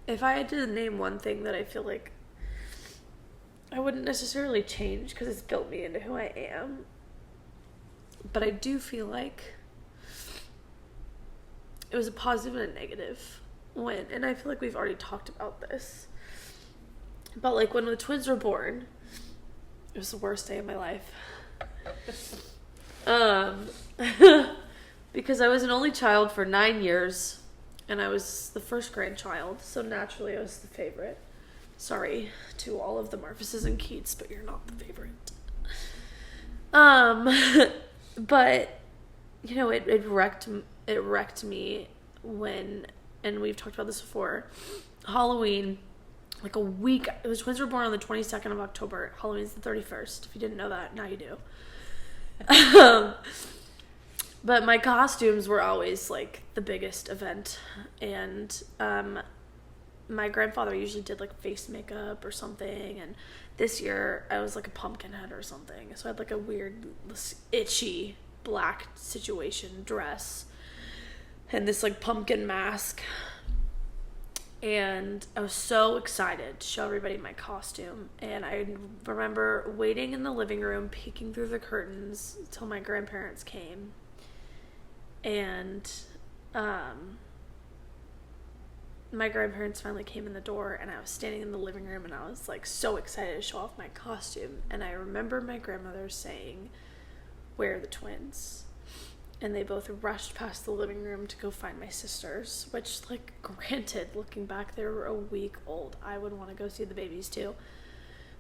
if I had to name one thing that I feel like I wouldn't necessarily change because it's built me into who I am, but I do feel like it was a positive and a negative when, and I feel like we've already talked about this, but like when the twins were born, it was the worst day of my life. Because I was an only child for 9 years, and I was the first grandchild, so naturally I was the favorite. Sorry to all of the Marfuses and Keats, but you're not the favorite. But you know, it wrecked me when, and we've talked about this before, Halloween, like a week, the twins were born on the 22nd of October. Halloween's the 31st. If you didn't know that, now you do. But my costumes were always like the biggest event, and my grandfather usually did like face makeup or something, and this year I was like a pumpkin head or something, so I had like a weird itchy black situation dress and this like pumpkin mask, and I was so excited to show everybody my costume. And I remember waiting in the living room, peeking through the curtains until my grandparents came, and my grandparents finally came in the door, and I was standing in the living room, and I was like so excited to show off my costume. And I remember my grandmother saying, "Where are the twins?" And they both rushed past the living room to go find my sisters, which, like, granted, looking back, they were a week old. I would want to go see the babies too.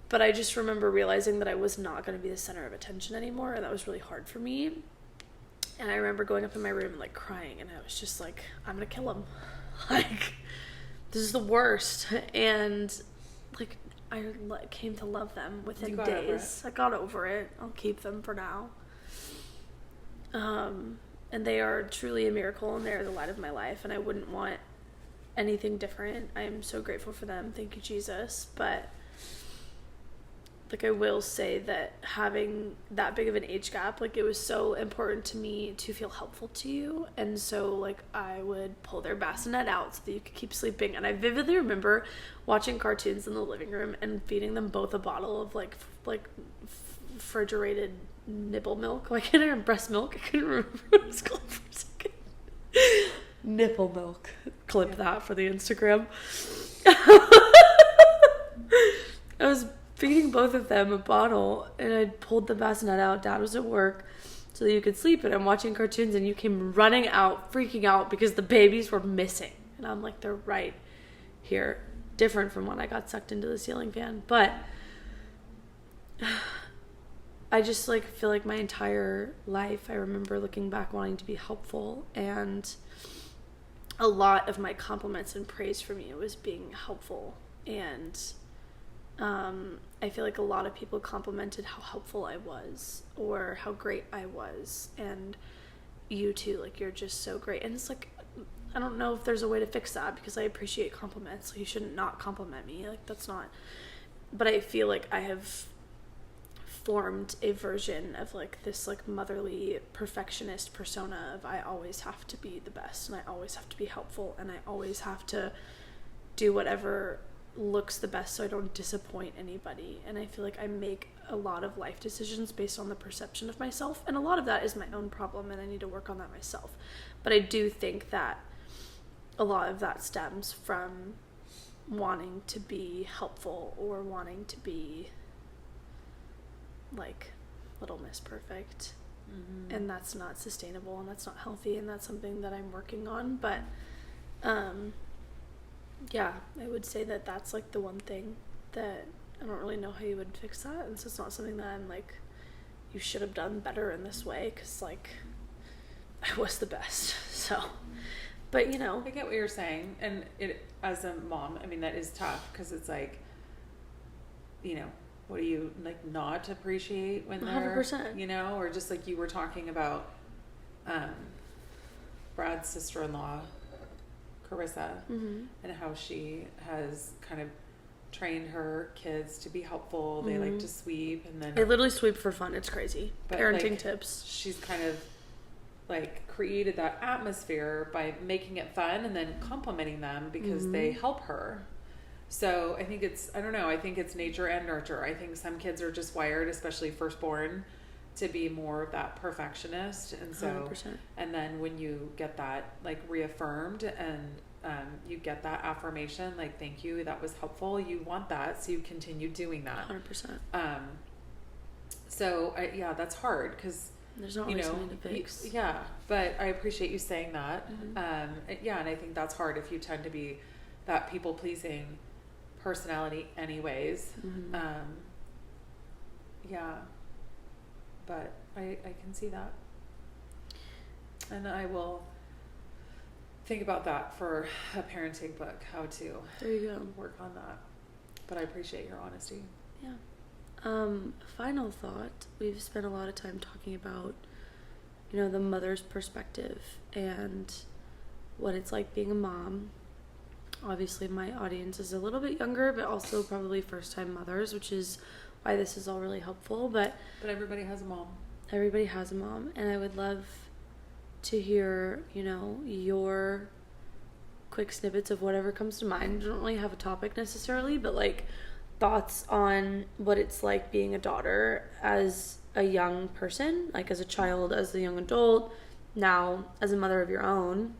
But I just remember realizing that I was not going to be the center of attention anymore, and that was really hard for me. And I remember going up in my room and like crying, and I was just like, I'm going to kill him. Like, this is the worst. And like, I came to love them within days. I got over it. I'll keep them for now. And they are truly a miracle, and they're the light of my life, and I wouldn't want anything different. I am so grateful for them. Thank you, Jesus. But like, I will say that having that big of an age gap, like, it was so important to me to feel helpful to you. And so like, I would pull their bassinet out so that you could keep sleeping. And I vividly remember watching cartoons in the living room and feeding them both a bottle of like refrigerated nipple milk. Like, I can't remember, breast milk. I couldn't remember what it was called for a second. Nipple milk. Clip that for the Instagram. I was feeding both of them a bottle, and I pulled the bassinet out. Dad was at work so that you could sleep, and I'm watching cartoons, and you came running out, freaking out because the babies were missing. And I'm like, they're right here. Different from when I got sucked into the ceiling fan. But I just like feel like my entire life I remember looking back wanting to be helpful, and a lot of my compliments and praise from you was being helpful. And I feel like a lot of people complimented how helpful I was or how great I was, and you too, like, you're just so great. And it's like, I don't know if there's a way to fix that, because I appreciate compliments, so you shouldn't not compliment me, like, that's not, but I feel like I have formed a version of, like, this, like, motherly perfectionist persona of I always have to be the best, and I always have to be helpful, and I always have to do whatever looks the best so I don't disappoint anybody. And I feel like I make a lot of life decisions based on the perception of myself, and a lot of that is my own problem, and I need to work on that myself. But I do think that a lot of that stems from wanting to be helpful or wanting to be like Little Miss Perfect. And that's not sustainable, and that's not healthy, and that's something that I'm working on. But yeah, I would say that that's, like, the one thing that I don't really know how you would fix that. And so it's not something that I'm like, you should have done better in this way, because, like, I was the best. So, but, you know. I get what you're saying. And it, as a mom, I mean, that is tough, because it's like, you know, what do you, like, not appreciate when they're, 100%. you know, or just like you were talking about Brad's sister-in-law, Carissa, and how she has kind of trained her kids to be helpful. They like to sweep, and then they literally sweep for fun. It's crazy. Parenting, like, tips. She's kind of like created that atmosphere by making it fun and then complimenting them because they help her. So I think it's, I don't know, I think it's nature and nurture. I think some kids are just wired, especially firstborn, to be more of that perfectionist. And so 100%. And then when you get that, like, reaffirmed, and you get that affirmation, like, thank you, that was helpful, you want that, so you continue doing that. 100%. So yeah, that's hard, because there's not always something to fix. Yeah, but I appreciate you saying that. Yeah, and I think that's hard if you tend to be that people pleasing personality anyways. Yeah, but I can see that, and I will think about that for a parenting book, how to work on that. But I appreciate your honesty. Yeah. Final thought, we've spent a lot of time talking about, you know, the mother's perspective and what it's like being a mom. Obviously my audience is a little bit younger, but also probably first-time mothers, which is why this is all really helpful. But everybody has a mom. Everybody has a mom, and I would love to hear, you know, your quick snippets of whatever comes to mind. I don't really have a topic necessarily, but, like, thoughts on what it's like being a daughter as a young person, like as a child, as a young adult, now as a mother of your own.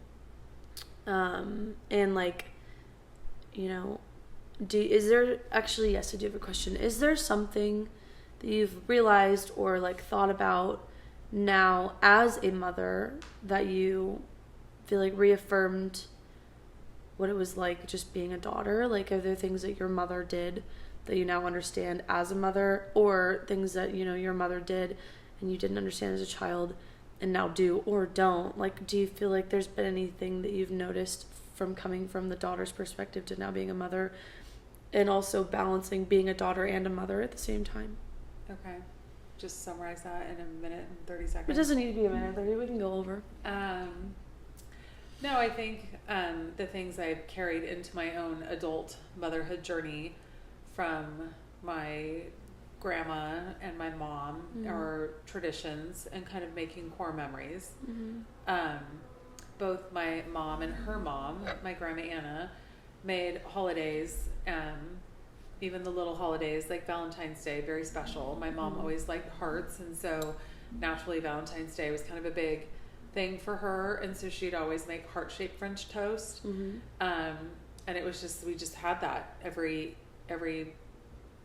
And, like, you know, I do have a question. Is there something that you've realized or, like, thought about now as a mother that you feel like reaffirmed what it was like just being a daughter? Like, are there things that your mother did that you now understand as a mother, or things that, you know, your mother did and you didn't understand as a child and now do or don't? Like, do you feel like there's been anything that you've noticed from coming from the daughter's perspective to now being a mother, and also balancing being a daughter and a mother at the same time? Okay. Just summarize that in a minute and 30 seconds. It doesn't need to be a minute, 30. We can go over. No, I think the things I've carried into my own adult motherhood journey from my grandma and my mom are traditions and kind of making core memories. Both my mom and her mom, my grandma Anna, made holidays, even the little holidays like Valentine's Day, very special. My mom always liked hearts, and so naturally Valentine's Day was kind of a big thing for her, and so she'd always make heart-shaped French toast. And it was just, we just had that every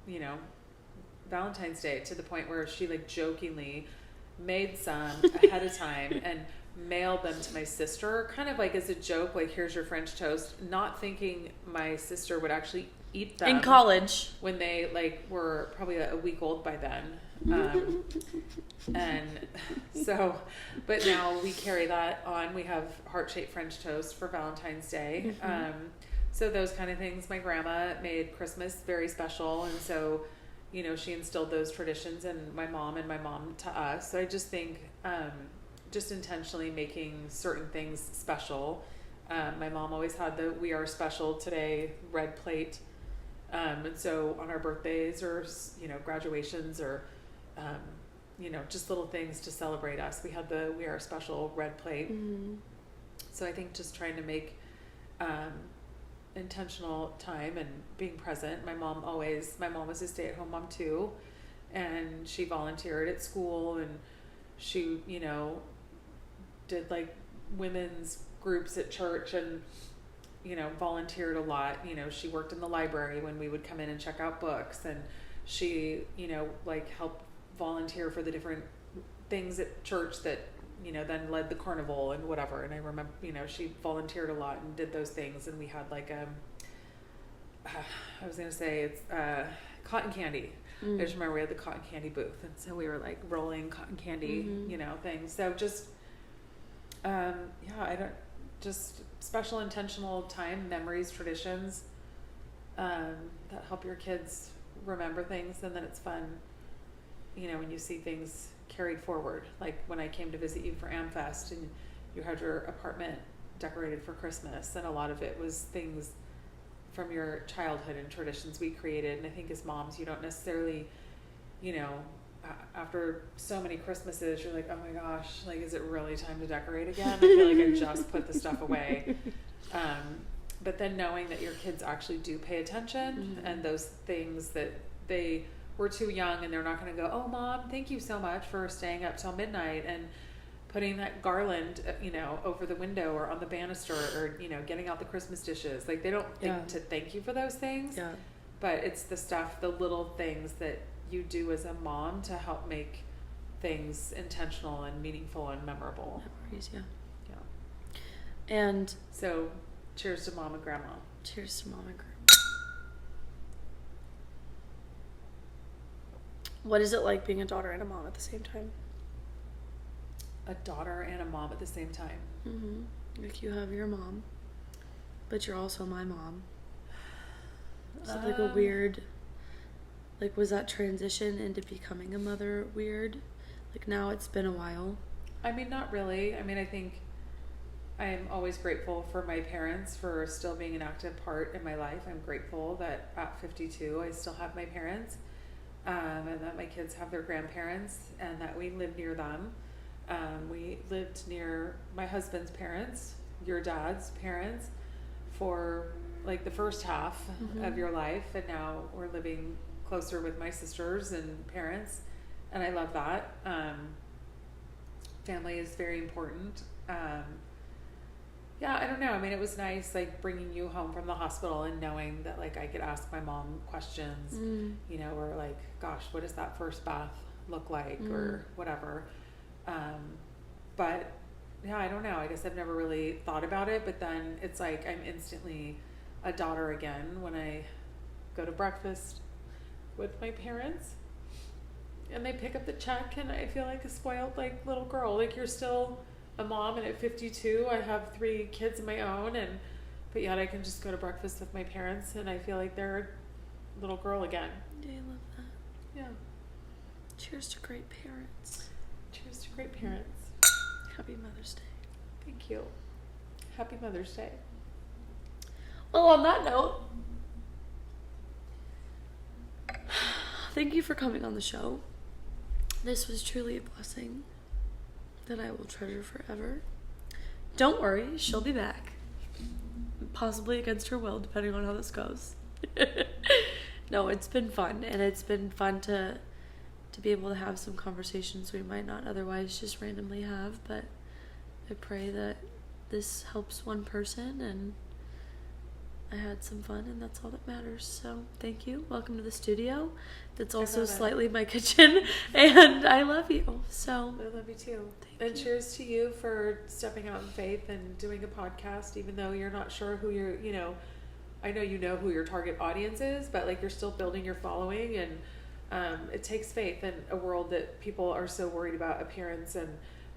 you know, Valentine's Day, to the point where she, like, jokingly made some ahead of time and mailed them to my sister, kind of like as a joke, like, here's your French toast, not thinking my sister would actually eat them in college when they, like, were probably a week old by then. And so, but now we carry that on. We have heart-shaped French toast for Valentine's Day. So those kind of things. My grandma made Christmas very special, and so, you know, she instilled those traditions in my mom to us. So I just think just intentionally making certain things special. My mom always had the "We Are Special Today" red plate, and so on our birthdays or, you know, graduations or you know, just little things to celebrate us, we had the "We Are Special" red plate. Mm-hmm. So I think just trying to make intentional time and being present. My mom was a stay-at-home mom too, and she volunteered at school, and she, you know, did like women's groups at church, and, you know, volunteered a lot. You know, she worked in the library when we would come in and check out books, and she, you know, like helped volunteer for the different things at church that, you know, then led the carnival and whatever. And I remember, you know, she volunteered a lot and did those things. And we had like I was gonna say it's cotton candy. I just remember we had the cotton candy booth, and so we were like rolling cotton candy, you know, things. So just just special intentional time, memories, traditions that help your kids remember things, and then it's fun, you know, when you see things carried forward. Like when I came to visit you for AmFest, and you had your apartment decorated for Christmas, and a lot of it was things from your childhood and traditions we created. And I think as moms, you don't necessarily, you know, after so many Christmases, you're like, oh my gosh, like, is it really time to decorate again? I feel like I just put the stuff away. But then knowing that your kids actually do pay attention, and those things that they were too young, and they're not going to go, oh mom, thank you so much for staying up till midnight and putting that garland, you know, over the window or on the banister, or, you know, getting out the Christmas dishes. Like, they don't think to thank you for those things, but it's the stuff, the little things that you do as a mom to help make things intentional and meaningful and memorable. Memories, yeah. And so cheers to mom and grandma. Cheers to mom and grandma. What is it like being a daughter and a mom at the same time? A daughter and a mom at the same time. Like, you have your mom, but you're also my mom. Is it like a weird, like, was that transition into becoming a mother weird? Like, now it's been a while. I mean, not really. I mean, I think I'm always grateful for my parents for still being an active part in my life. I'm grateful that at 52 I still have my parents, and that my kids have their grandparents, and that we live near them. We lived near my husband's parents, your dad's parents, for like the first half of your life, and now we're living closer with my sisters and parents, and I love that. Family is very important. Yeah, I don't know. I mean, it was nice, like, bringing you home from the hospital and knowing that, like, I could ask my mom questions, you know, or like, gosh, what does that first bath look like, or whatever. But yeah, I don't know. I guess I've never really thought about it, but then it's like I'm instantly a daughter again when I go to breakfast with my parents and they pick up the check, and I feel like a spoiled, like, little girl. Like, you're still a mom, and at 52 I have 3 kids of my own, but yet I can just go to breakfast with my parents and I feel like they're a little girl again. Yeah, I love that. Yeah. Cheers to great parents. Cheers to great parents. Happy Mother's Day. Thank you. Happy Mother's Day. Well, on that note, thank you for coming on the show. This was truly a blessing that I will treasure forever. Don't worry, she'll be back. Possibly against her will, depending on how this goes. No, it's been fun, and it's been fun to be able to have some conversations we might not otherwise just randomly have, but I pray that this helps one person, and I had some fun, and that's all that matters. So thank you. Welcome to the studio. That's also slightly my kitchen, and I love you. So I love you too. And cheers to you for stepping out in faith and doing a podcast, even though you're not sure who you're, you know, I know you know who your target audience is, but like, you're still building your following, and it takes faith in a world that people are so worried about appearance and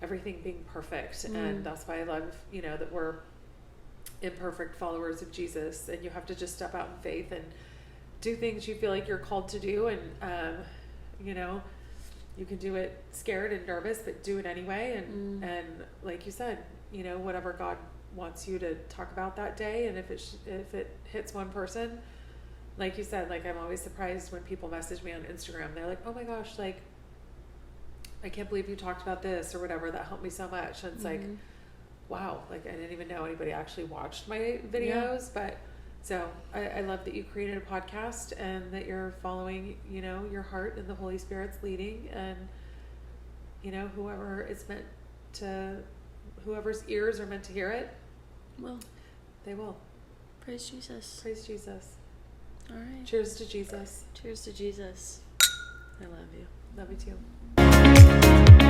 everything being perfect. And that's why I love, you know, that we're imperfect followers of Jesus, and you have to just step out in faith and do things you feel like you're called to do. And, you know, you can do it scared and nervous, but do it anyway. And like you said, you know, whatever God wants you to talk about that day. And if it hits one person, like you said, like, I'm always surprised when people message me on Instagram. They're like, oh my gosh, like, I can't believe you talked about this or whatever. That helped me so much. And it's like, wow, like, I didn't even know anybody actually watched my videos. But so I love that you created a podcast and that you're following, you know, your heart and the Holy Spirit's leading. And, you know, whoever's ears are meant to hear it, they will. Praise Jesus. Praise Jesus. All right. Cheers to Jesus. Cheers to Jesus. I love you. Love you too.